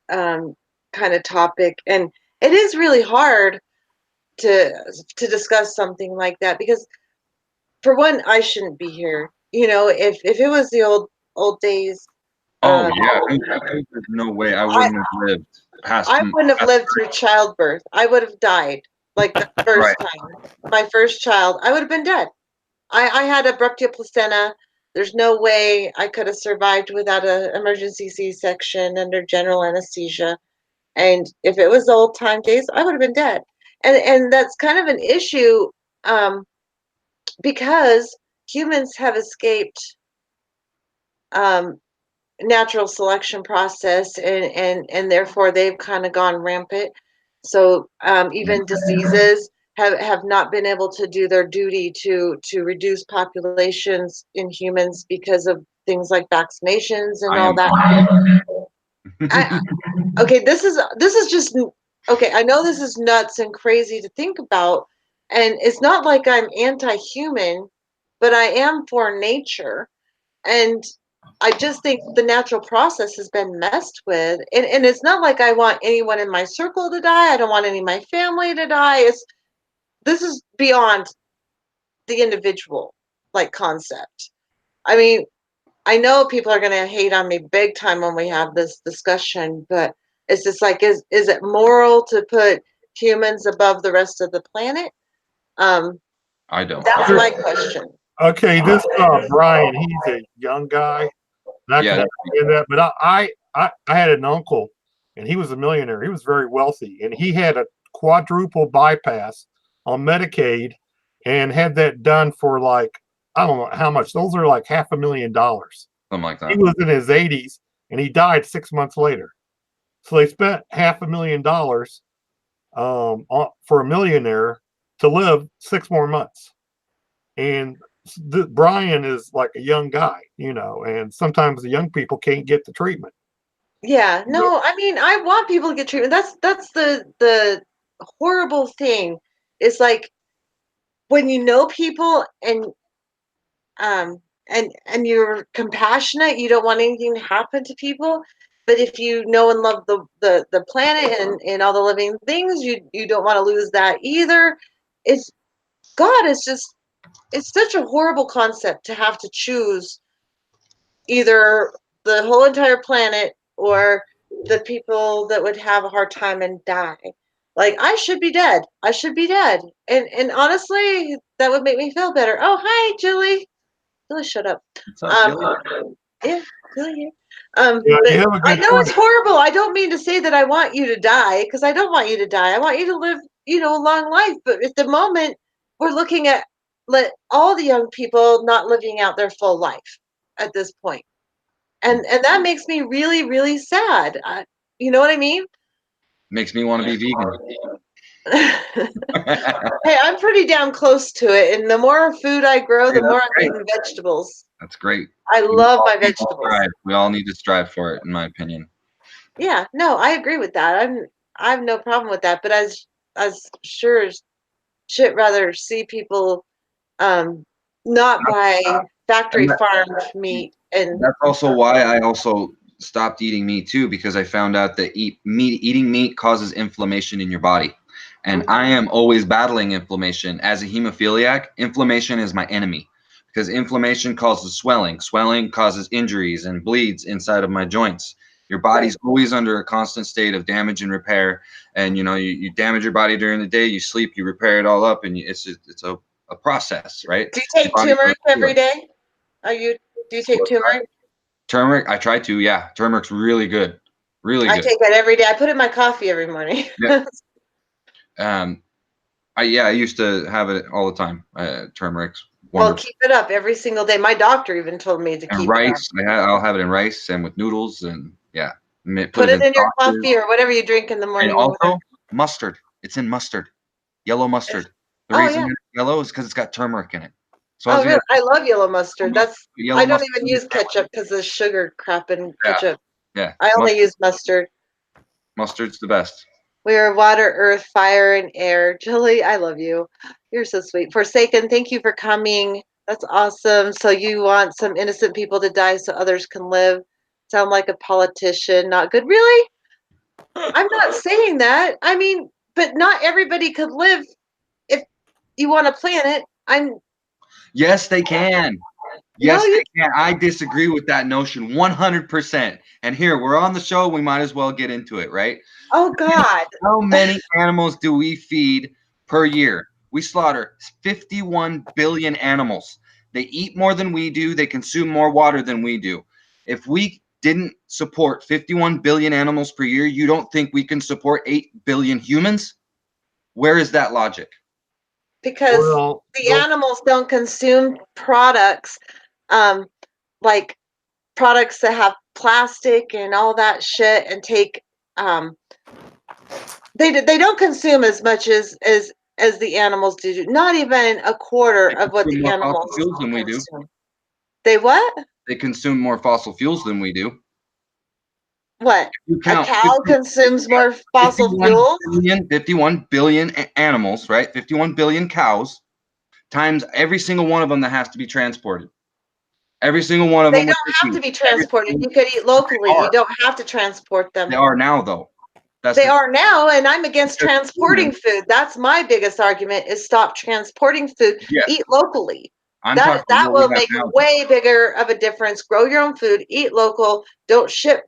kind of topic, and it is really hard to discuss something like that because, for one, I shouldn't be here. If it was the old days, Oh um, yeah, there's no way I I wouldn't have lived past. I wouldn't have lived through childbirth. I would have died like the Right. first time. My first child, I would have been dead. I had abruptia placenta. There's no way I could have survived without an emergency C-section under general anesthesia. And if it was old time days, I would have been dead. And that's kind of an issue um, because humans have escaped um, natural selection process, and therefore they've kind of gone rampant. So even diseases have not been able to do their duty to reduce populations in humans because of things like vaccinations and I all am. that. Okay, this is just okay. I know this is nuts and crazy to think about, and it's not like I'm anti-human, but I am for nature, and I just think the natural process has been messed with, and it's not like I want anyone in my circle to die. I don't want any of my family to die. This is beyond the individual like concept. I mean, I know people are going to hate on me big time when we have this discussion, but it's just like, is it moral to put humans above the rest of the planet? I don't. That's my question. Okay, this Brian, he's a young guy. Not Yeah. to get that, but I had an uncle, and he was a millionaire. He was very wealthy, and he had a quadruple bypass on Medicaid and had that done for like, I don't know how much. Those are like $500,000. Something like that. He was in his 80s and he died 6 months later. So they spent $500,000 for a millionaire to live 6 more months. And Brian is like a young guy, you know, and sometimes the young people can't get the treatment. Yeah, no, I mean, I want people to get treatment. That's the horrible thing. Is like when you know people um and you're compassionate, you don't want anything to happen to people. But if you know and love the planet and all the living things, you don't want to lose that either. It's God is just it's such a horrible concept to have to choose either the whole entire planet or the people that would have a hard time and die. Like I should be dead. I should be dead. And honestly, that would make me feel better. Oh, hi, Julie. Julie, shut up. What's up, Billy? Yeah, Julie here. Yeah, But you have a I good know point. it's horrible. I don't mean to say that I want you to die because I don't want you to die. I want you to live, a long life. But at the moment, we're looking at all the young people not living out their full life at this point. And that makes me really, really sad. You know what I mean? Makes me want to be vegan. Hey, I'm pretty damn close to it. And the more food I grow, the Hey, more that's I'm great. eating vegetables. That's great. I We love all my need to vegetables. strive. We all need to strive for it, in my opinion. Yeah, no, I agree with that. I have no problem with that. But as sure as shit rather see people not buy factory And farmed meat and that's also why I also stopped eating meat too, because I found out that eating meat causes inflammation in your body. And I am always battling inflammation. As a hemophiliac, inflammation is my enemy because inflammation causes swelling. Swelling causes injuries and bleeds inside of my joints. Your body's always under a constant state of damage and repair. And you damage your body during the day, you sleep, you repair it all up, and it's a process, right? Do you take turmeric every day? Do you take turmeric? Turmeric, I try to, yeah. Turmeric's really good. Really I good. take that every day. I put it in my coffee every morning. Yeah. I used to have it all the time. Turmeric's Well, wonderful. keep it up every single day. My doctor even told me to And keep rice, it up. I'll have it in rice and with noodles, and yeah, Put it in your sauces. coffee or whatever you drink in the And morning. also mustard. It's in mustard, yellow mustard. The Oh, reason yeah. it's yellow is because it's got turmeric in it. So Oh, really? I love yellow mustard. yellow I don't mustard even use ketchup because of sugar crap in Yeah. ketchup. Yeah, I only use mustard. mustard's the best. We are water, earth, fire, and air. Julie, I love you. You're so sweet. Forsaken, thank you for coming. That's awesome. So you want some innocent people to die so others can live? Sound like a politician. Not good. Really? I'm not saying that. I mean, but not everybody could live if you want a planet. Yes, they can. No, Yes, you. they can. I disagree with that notion 100%. And here, we're on the show. We might as well get into it, right? Oh God. How many animals do we feed per year? We slaughter 51 billion animals. They eat more than we do. They consume more water than we do. If we didn't support 51 billion animals per year, you don't think we can support 8 billion humans? Where is that logic? Because the animals don't consume products like products that have plastic and all that shit and take they don't consume as much as the animals do. Not even a quarter of what the More fossil animals fuels than we do. consume. They what? They consume more fossil fuels than we do. What? You A count cow consumes more fossil 51 fuels? billion, 51 billion animals, right? 51 billion cows times every single one of them that has to be transported. Every single one of They them. don't have to be transported. You could eat locally. You don't have to transport them. They are now, though. They are now, and I'm against transporting food. That's my biggest argument: is stop transporting food. Yes. Eat locally. I'm That talking what we will have make now. way bigger of a difference. Grow your own food. Eat local. Don't ship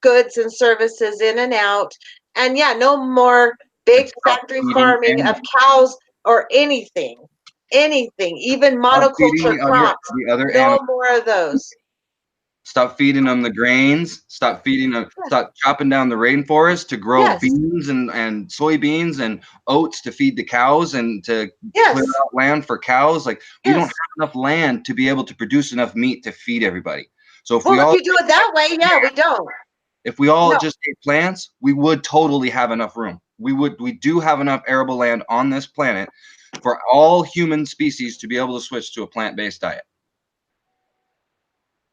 goods and services in and out. And yeah, no more big factory farming of cows or anything. Anything, even Stop feeding monoculture crops. the other No animals. more of those. Stop feeding them the grains. Stop feeding them. Stop chopping down the rainforest to grow Yes. beans and soybeans and oats to feed the cows and to Yes. clear out land for cows. Like we don't Yes. have enough land to be able to produce enough meat to feed everybody. So if Well, we if all you do it that way, yeah, we don't. if we all No. just ate plants, we would totally have enough room. We do have enough arable land on this planet for all human species to be able to switch to a plant-based diet.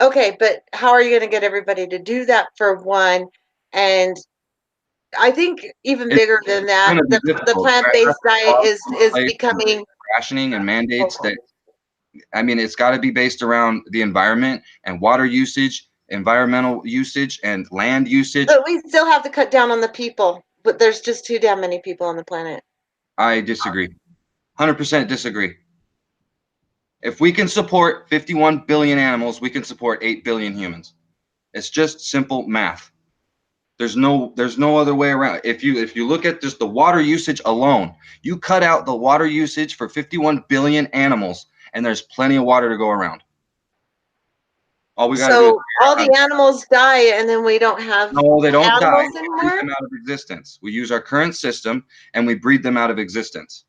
Okay, but how are you going to get everybody to do that for one? And I think even It's bigger than that, gonna be the difficult. plant-based diet is Like becoming rationing and mandates that, I mean, it's got to be based around the environment and water usage, environmental usage, and land usage. But we still have to cut down on the people. But there's just too damn many people on the planet. I disagree. 100% disagree. If we can support 51 billion animals, we can support 8 billion humans. It's just simple math. There's no other way around. If you look at just the water usage alone, you cut out the water usage for 51 billion animals, and there's plenty of water to go around. All we got to do is So all the animals die, and then we don't have no, they don't die. animals We breed anymore. them out of existence. We use our current system and we breed them out of existence.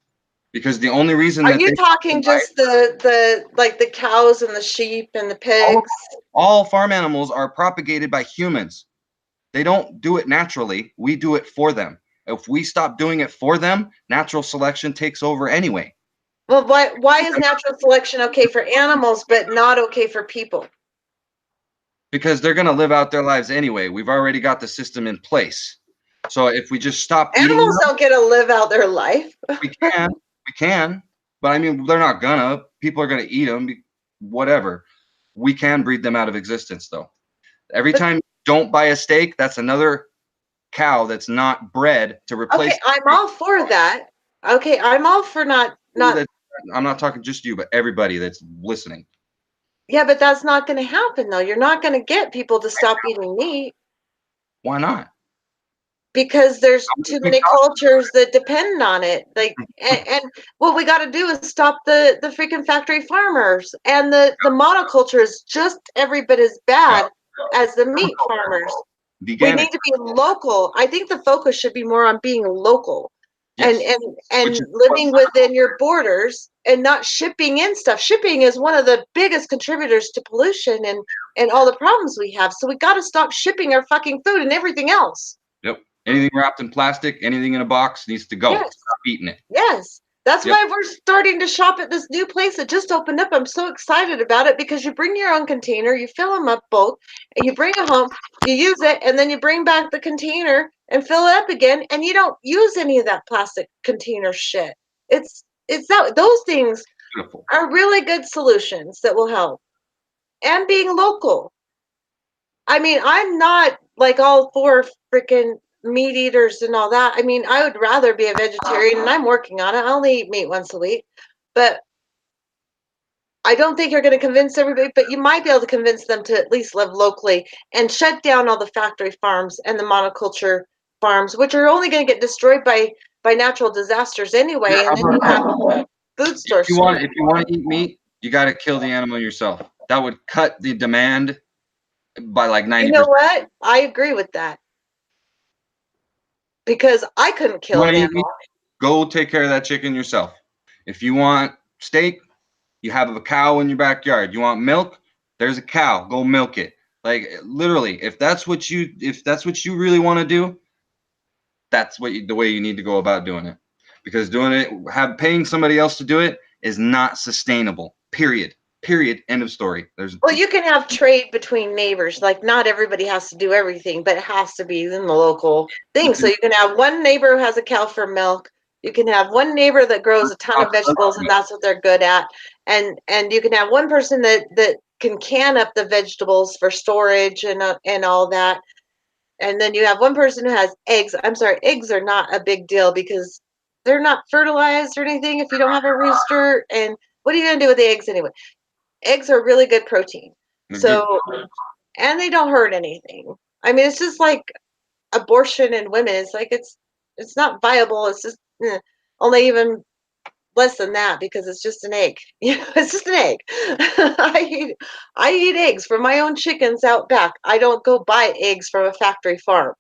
Because the only reason Are that you they talking just the like the cows and the sheep and the pigs? all farm animals are propagated by humans. They don't do it naturally. We do it for them. If we stop doing it for them, natural selection takes over anyway. Well, why is natural selection okay for animals but not okay for people? Because they're going to live out their lives anyway. We've already got the system in place. So if we just stop eating Animals them, don't get to live out their life. we can. But I mean, they're not gonna. People are gonna eat them, whatever. We can breed them out of existence, though. Every time you don't buy a steak, that's another cow that's not bred to replace. Okay, I'm all for that. Okay, I'm all for not. I'm not talking just you, but everybody that's listening. Yeah, but that's not going to happen though. You're not going to get people to stop eating meat Why not? because there's too many cultures that depend on it. Like, and what we got to do is stop the freaking factory farmers, and the monoculture is just every bit as bad as the meat farmers. We Veganic. need to be local. I think the focus should be more on being local. Yes. And living within your borders and not shipping in stuff. Shipping is one of the biggest contributors to pollution and all the problems we have. So we got to stop shipping our fucking food and everything else. Yep. Anything wrapped in plastic, anything in a box needs to go. Yes. Stop eating it. Yes. That's Yep. why we're starting to shop at this new place that just opened up. I'm so excited about it because you bring your own container, you fill them up bulk, and you bring it home, you use it, and then you bring back the container and fill it up again, and you don't use any of that plastic container shit. It's that those things Beautiful. are really good solutions that will help. And being local. I mean, I'm not like all for freaking meat eaters and all that. I mean, I would rather be a vegetarian, and I'm working on it. I only eat meat once a week, but I don't think you're going to convince everybody, but you might be able to convince them to at least live locally and shut down all the factory farms and the monoculture farms, which are only going to get destroyed by natural disasters anyway. And then you have food stores. If you want to eat meat, you got to kill the animal yourself. That would cut the demand by like 90%. You know what? I agree with that. Because I couldn't kill an animal. Go take care of that chicken yourself. If you want steak, you have a cow in your backyard. You want milk? There's a cow. Go milk it. Like literally, if that's what you really want to do, that's the way you need to go about doing it. Because doing it, paying somebody else to do it is not sustainable. Period. End of story. Well, you can have trade between neighbors. Like not everybody has to do everything, but it has to be in the local thing. So you can have one neighbor who has a cow for milk. You can have one neighbor that grows a ton of vegetables, and that's what they're good at. And you can have one person that can can up the vegetables for storage and all that. And then you have one person who has eggs. I'm sorry, eggs are not a big deal because they're not fertilized or anything if you don't have a rooster. And what are you going to do with the eggs anyway? Eggs are really good protein. So, and they don't hurt anything. I mean, it's just like abortion in women. It's like it's not viable. It's just only even less than that because it's just an egg. It's just an egg. I eat eggs from my own chickens out back. I don't go buy eggs from a factory farm.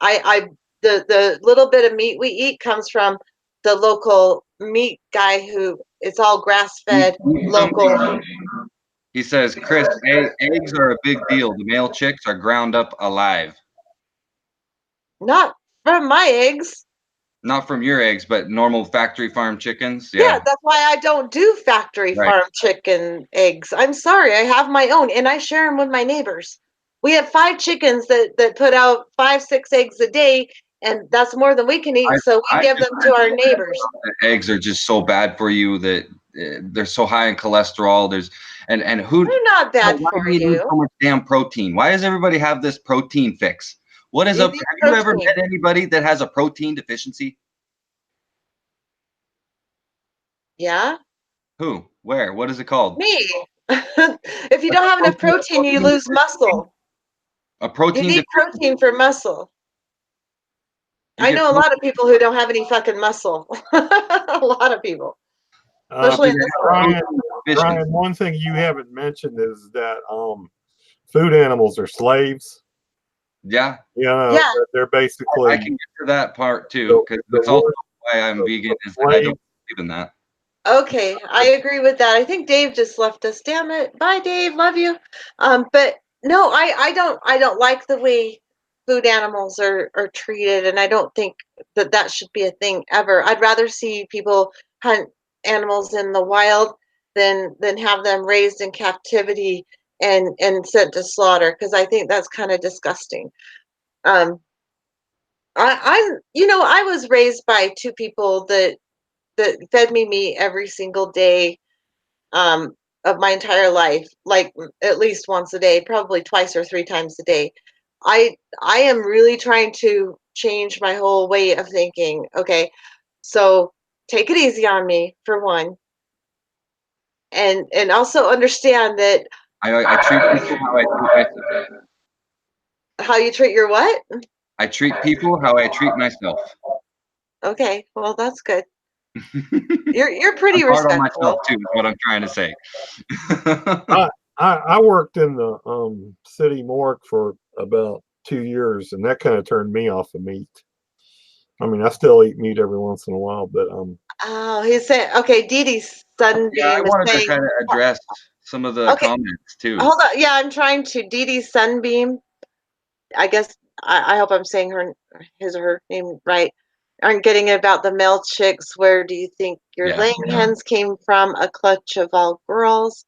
I the little bit of meat we eat comes from the local meat guy who it's all grass fed local. He says, Chris, eggs are a big deal. The male chicks are ground up alive. Not from my eggs. Not from your eggs, but normal factory farm chickens. Yeah, Yeah, that's why I don't do factory right. farm chicken eggs. I'm sorry, I have my own and I share them with my neighbors. We have 5 chickens that put out 5, 6 eggs a day, and that's more than we can eat. So we I give just them to our neighbors. eggs are just so bad for you that they're so high in cholesterol. There's and who They're not bad why for do you need you. so much damn protein? Why does everybody have this protein fix? What is You up? need Have you ever protein. met anybody that has a protein deficiency? Yeah, Who? Where? What is it called? me. If you don't have enough protein, you lose muscle. A You protein need deficiency. protein for muscle. You I get know a lot of protein. people who don't have any fucking muscle. A lot of people, especially You in this have world. Brian, protein deficiency. one thing you haven't mentioned is that food animals are slaves. Yeah, You know, Yeah. they're I basically can get to that part too, because the that's also worst why I'm of vegan is that I slaves. don't believe in that. Okay, I agree with that. I think Dave just left us. Damn it. Bye, Dave. Love you. But no, I don't like the way food animals are treated, and I don't think that that should be a thing ever. I'd rather see people hunt animals in the wild than have them raised in captivity and sent to slaughter because I think that's kind of disgusting. Um, I'm I was raised by 2 people that fed me meat every single day um, of my entire life, like at least once a day, probably twice or 3 times a day. I am really trying to change my whole way of thinking. Okay, so take it easy on me for one, and also understand that I treat people how I treat myself. how you treat your what? I treat people how I treat myself. Okay, well that's good. I'm You're pretty hard on myself respectful. too, is what I'm trying to say. I, I worked in the city morgue for about 2 years, and that kind of turned me off of meat. I mean, I still eat meat every once in a while, but Oh, he's saying okay. Dee Dee's Yeah, I Sunbeam is wanted to saying kind of address some of the okay. comments too. Hold on. Yeah, I'm trying to. Dee Dee's Sunbeam. I guess I hope I'm saying his or her name right. Aren't getting it about the male chicks. Where do you think your Yeah. laying hens came from? A clutch of all girls.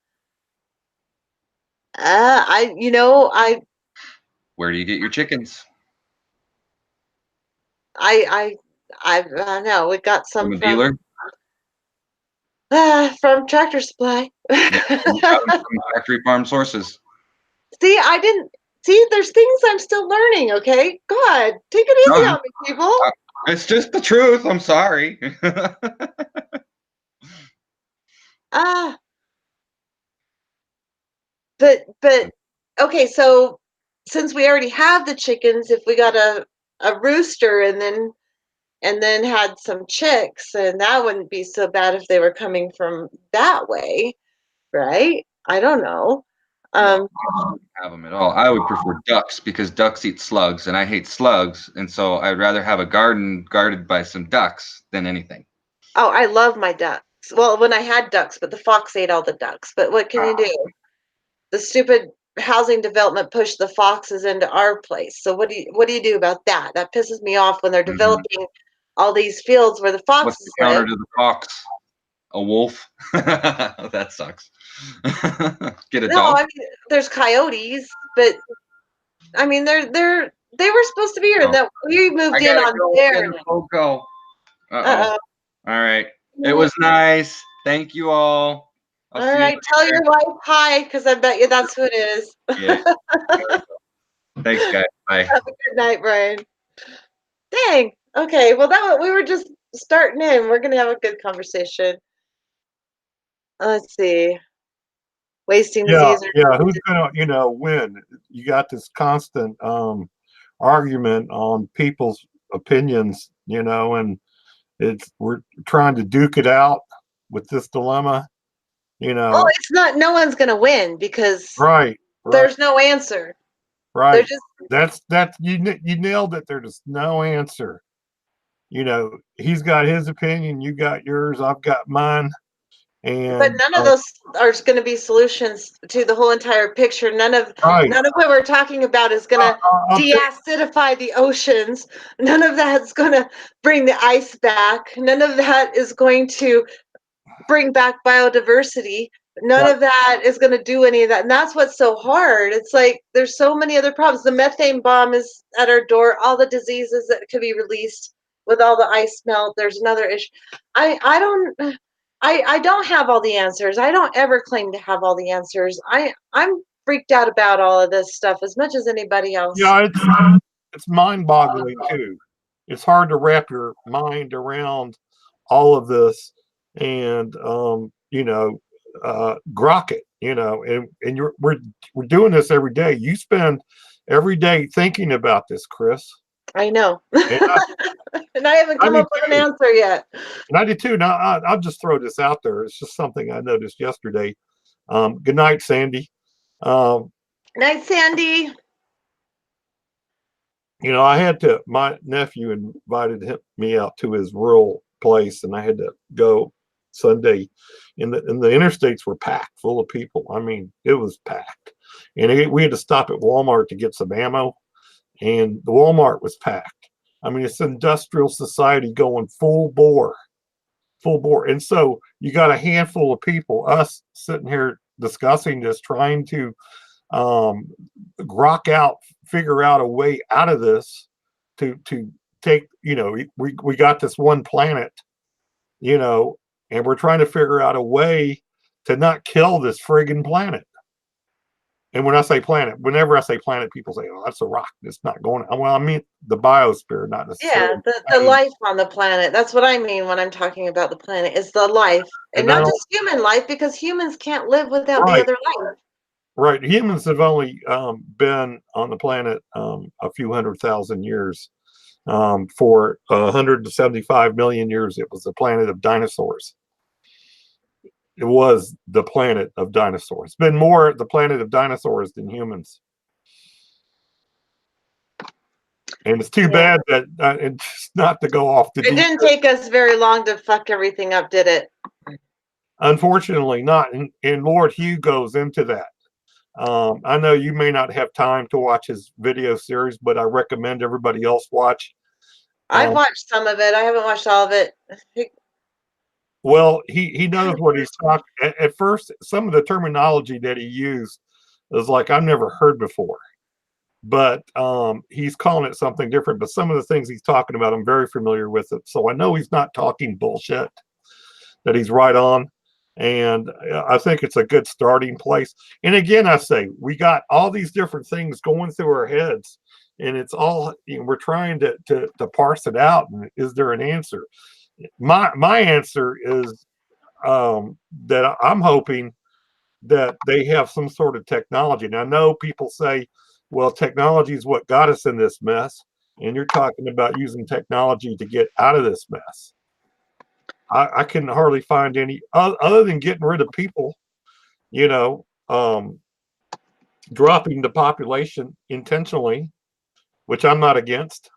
I Where do you get your chickens? I I don't know. We got From some a dealer? from Tractor Supply. Yeah, you got them from factory farm sources. See, I didn't see. There's things I'm still learning. Okay, God, take it easy No, on me, people. it's just the truth. I'm sorry. Ah, but okay. So since we already have the chickens, if we got a rooster and then had some chicks, and that wouldn't be so bad if they were coming from that way, right? I don't know. No, Um, I shouldn't have them at all. I would prefer ducks because ducks eat slugs, and I hate slugs, and so I'd rather have a garden guarded by some ducks than anything. oh, I love my ducks. Well, when I had ducks, but the fox ate all the ducks. But what can you do? The stupid housing development pushed the foxes into our place. So what do you do about that? That pisses me off when they're Mhm. developing all these fields where the What's the foxes counter live. to the fox? A wolf? That sucks. Get a No, dog? I mean there's coyotes, but I mean they were supposed to be here, and Oh, that we moved I in gotta on go. their Gotta land. go. Uh-oh. Uh-oh. All right. It was nice. Thank you all. I'll All see you right, tell your later. wife hi, because I bet you that's who it is. Yeah. Thanks, guys. Bye. Have a good night, Brian. Dang. Okay. Well, we were just starting in. We're gonna have a good conversation. Let's see. Wasting yeah, disease. yeah. Who's gonna, win? You got this constant argument on people's opinions, and we're trying to duke it out. with this dilemma. You Well, know, it's not. No one's going to win because right, there's no answer. They're right. just That's you nailed it. There's no answer. You know, he's got his opinion, you got yours, I've got mine, But and none of those are going to be solutions to the whole entire picture. right. None of what we're talking about is going to I'll de-acidify the oceans. None of that's going to bring the ice back. None of that is going to bring back biodiversity. None right, of that is going to do any of that. And that's what's so hard. It's like there's so many other problems. The methane bomb is at our door. All the diseases that could be released with all the ice melt. There's another issue. I don't have all the answers. I don't ever claim to have all the answers. I'm freaked out about all of this stuff as much as anybody else. yeah, it's mind-boggling too. It's hard to wrap your mind around all of this, and you know, grok it, you know, and we're doing this every day. You spend every day thinking about this, Chris. I know. And And I haven't come do up with an too. answer yet. And I did too. Now I'll just throw this out there. It's just something I noticed yesterday. Good night, Sandy. Um, Night, Sandy. you know, I had to. My nephew invited me out to his rural place, and I had to go Sunday. And the interstates were packed, full of people. I mean, it was packed, and we had to stop at Walmart to get some ammo, and the Walmart was packed. I mean, it's industrial society going full bore. And so you got a handful of people, us sitting here discussing this, trying to figure out a way out of this to take, you know, we got this one planet, you know, and we're trying to figure out a way to not kill this friggin' planet. And when I say planet, whenever I say planet, people say, "Oh, that's a rock. It's not going." Well, I mean the biosphere, not necessarily. Yeah, the life on the planet. That's what I mean when I'm talking about the planet, is the life. And And not just human life, because humans can't live without the right, other life. right. Humans have only been on the planet a few 100,000 years. For 175 million years, it was the planet of dinosaurs. It was the planet of dinosaurs. It's been more the planet of dinosaurs than humans. And it's too bad that it's not to go off the It deep didn't end. take us very long to fuck everything up, did it? Unfortunately, not. And Lord Hugh goes into that. I know you may not have time to watch his video series, but I recommend everybody else watch. I've watched some of it. I haven't watched all of it. Well, he knows what he's talking. At first, some of the terminology that he used is like I've never heard before, but he's calling it something different. But some of the things he's talking about, I'm very familiar with it, so I know he's not talking bullshit. That he's right on, and I think it's a good starting place. And again, I say we got all these different things going through our heads, and it's all, you know, we're trying to parse it out. And is there an answer? My answer is that I'm hoping that they have some sort of technology. And I know people say, well, technology is what got us in this mess. And you're talking about using technology to get out of this mess. I can hardly find any other than getting rid of people, you know, dropping the population intentionally, which I'm not against.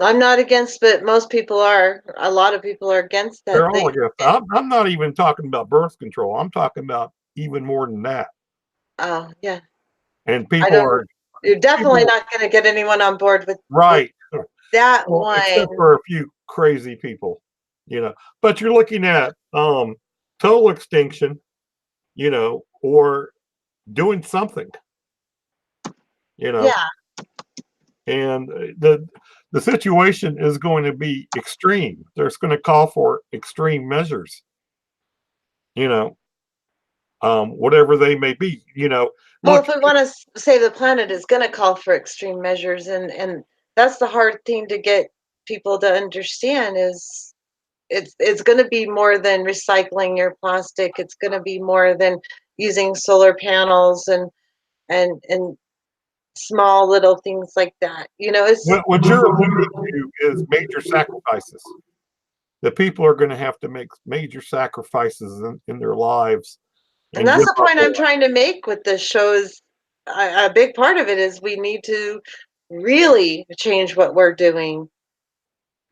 I'm not against, but most people are. A lot of people are against that. They're all against. I'm not even talking about birth control. I'm talking about even more than that. Oh, yeah. And people are. You're definitely not going to get anyone on board with Right. that Well, one. except for a few crazy people, you know. But you're looking at total extinction, you know, or doing something, you know. Yeah. And the situation is going to be extreme. There's going to call for extreme measures, you know, whatever they may be, you know. Well, Look, if we want to save the planet, it's going to call for extreme measures, and that's the hard thing to get people to understand is it's going to be more than recycling your plastic. It's going to be more than using solar panels and small little things like that. You know, it's what you're alluding to is major sacrifices. that people are going to have to make major sacrifices in their lives. And that's give the up point their I'm trying to make with this show is a big part of it is we need to really change what we're doing.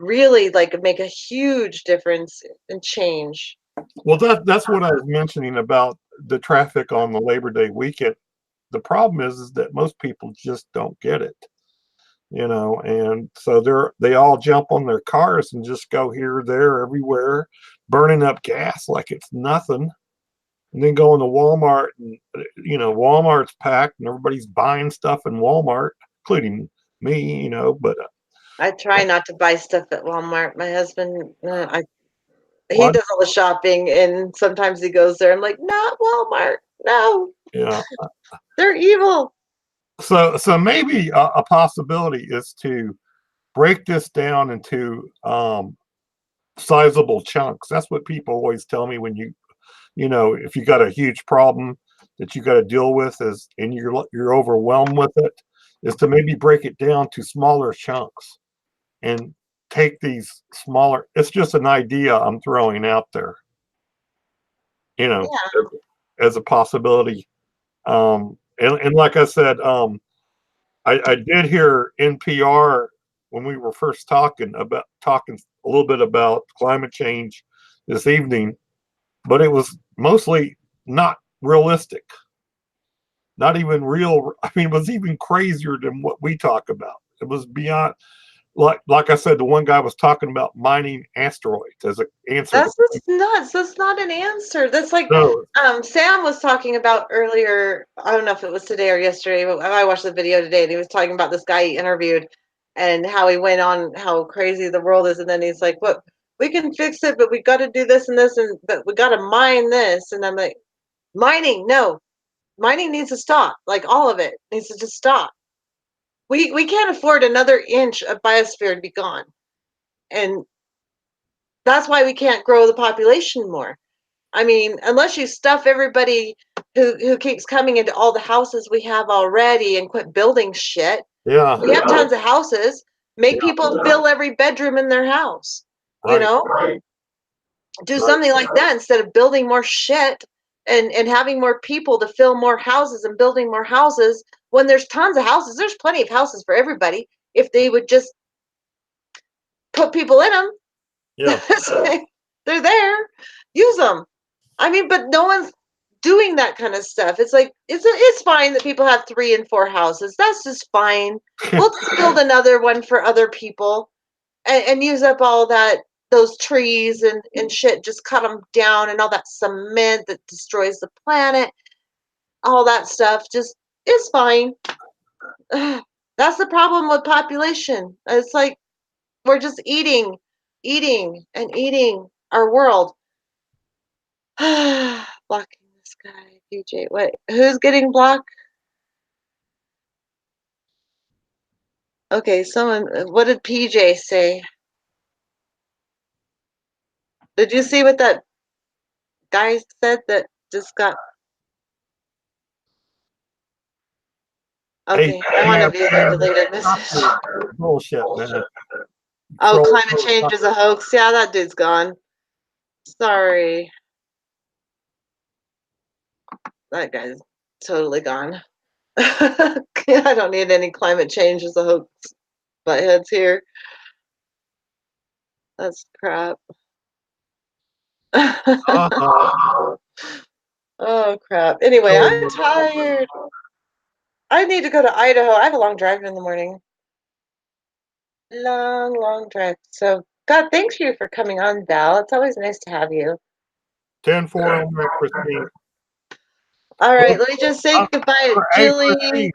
Really like make a huge difference and change. Well, that's what I was mentioning about the traffic on the Labor Day weekend. The problem is that most people just don't get it, and so they all jump on their cars and just go here, there, everywhere, burning up gas like it's nothing, and then going to Walmart and Walmart's packed and everybody's buying stuff in Walmart, including me, but I try not to buy stuff at Walmart. My husband, he well, does all the shopping, and sometimes he goes there. I'm like, not Walmart. No, yeah. they're evil. So maybe a possibility is to break this down into sizable chunks. That's what people always tell me when if you got a huge problem that you got to deal with and you're overwhelmed with it, is to maybe break it down to smaller chunks and take these smaller. It's just an idea I'm throwing out there, Yeah. as a possibility. And like I said, I did hear NPR when we were first talking a little bit about climate change this evening, but it was mostly not realistic, not even real. I mean, it was even crazier than what we talk about. It was beyond, like I said, the one guy was talking about mining asteroids as an answer. That's just nuts. That's not an answer. That's like No, Sam was talking about earlier. I don't know if it was today or yesterday, but I watched the video today, and he was talking about this guy he interviewed and how he went on how crazy the world is, and then he's like, "Look, we can fix it, but we got to do this and this, and but we got to mine this." And I'm like, "Mining? No, mining needs to stop. Like all of it needs to just stop. We can't afford another inch of biosphere to be gone, and that's why we can't grow the population more." I mean, unless you stuff everybody who keeps coming into all the houses we have already and quit building shit. yeah, We have tons of houses. Make Yeah. people fill every bedroom in their house. Right. Do Right. something like that instead of building more shit and having more people to fill more houses and building more houses when there's tons of houses. There's plenty of houses for everybody if they would just put people in them. Yeah. They're there. Use them. I mean, but no one's doing that kind of stuff. It's like it's fine that people have 3 and 4 houses. That's just fine. We'll just build another one for other people and use up all those trees and shit. Just cut them down and all that cement that destroys the planet. All that stuff. Just it's fine. That's the problem with population. It's like we're just eating and eating our world. Blocking this guy, PJ. What? Who's getting blocked? Okay, someone. What did PJ say? Did you see what that guy said that just got? Okay, I want to view the deleted message. Bullshit, man. Oh, Troll- climate change is a hoax. Yeah, that dude's gone. Sorry, that guy's totally gone. I don't need any climate change as a hoax. Buttheads here. That's crap. Oh crap. Anyway, I'm tired. I need to go to Idaho. I have a long drive in the morning. Long drive. So, God, thanks you for coming on, Val. It's always nice to have you. 10-4 on that, Christine. All right, let me just say goodbye to Hey, Julie. Christine,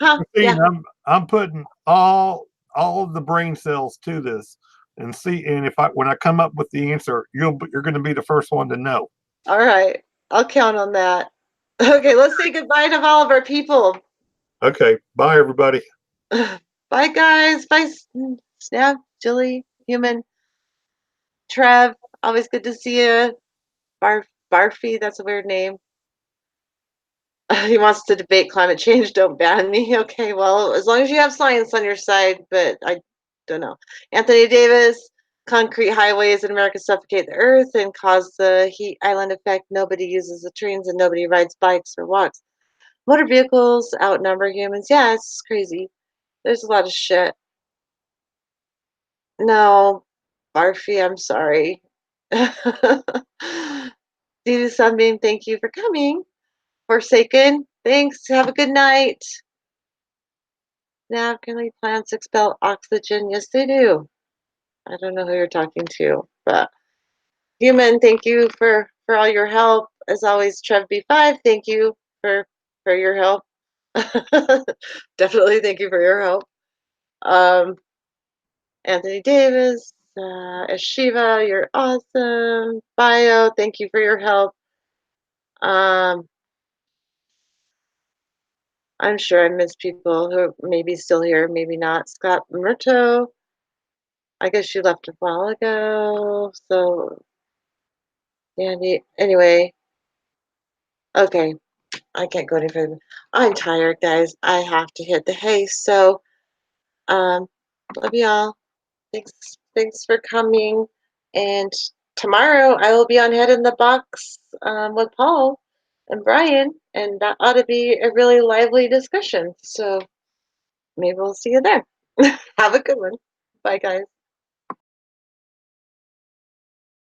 Huh? Yeah. I'm putting all of the brain cells to this and see, and when I come up with the answer, you're going to be the first one to know. All right. I'll count on that. Okay, let's say goodbye to all of our people. Okay, bye everybody. Bye, guys. Bye, Snap, Julie, Human, Trev. Always good to see you. Barfy, that's a weird name. He wants to debate climate change. Don't ban me. Okay, well, as long as you have science on your side, but I don't know. Anthony Davis, Concrete highways in America suffocate the earth and cause the heat island effect. Nobody uses the trains and nobody rides bikes or walks. Motor vehicles outnumber humans. Yeah, it's crazy. There's a lot of shit. No, Barfy, I'm sorry. Dee Sunbeam, thank you for coming. Forsaken, thanks. Have a good night. Naturally, plants expel oxygen. Yes, they do. I don't know who you're talking to, but Human, thank you for all your help. As always, Trev B5, thank you for your help. Definitely thank you for your help. Anthony Davis, Eshiva, you're awesome. Bio, thank you for your help. I'm sure I missed people who may be still here, maybe not. Scott Murto, I guess you left a while ago. So, Andy, anyway, okay. I can't go any further. I'm tired, guys. I have to hit the hay. So, love y'all. Thanks for coming. And tomorrow I will be on Head in the Box with Paul and Brian, and that ought to be a really lively discussion. So maybe we'll see you there. Have a good one. Bye, guys.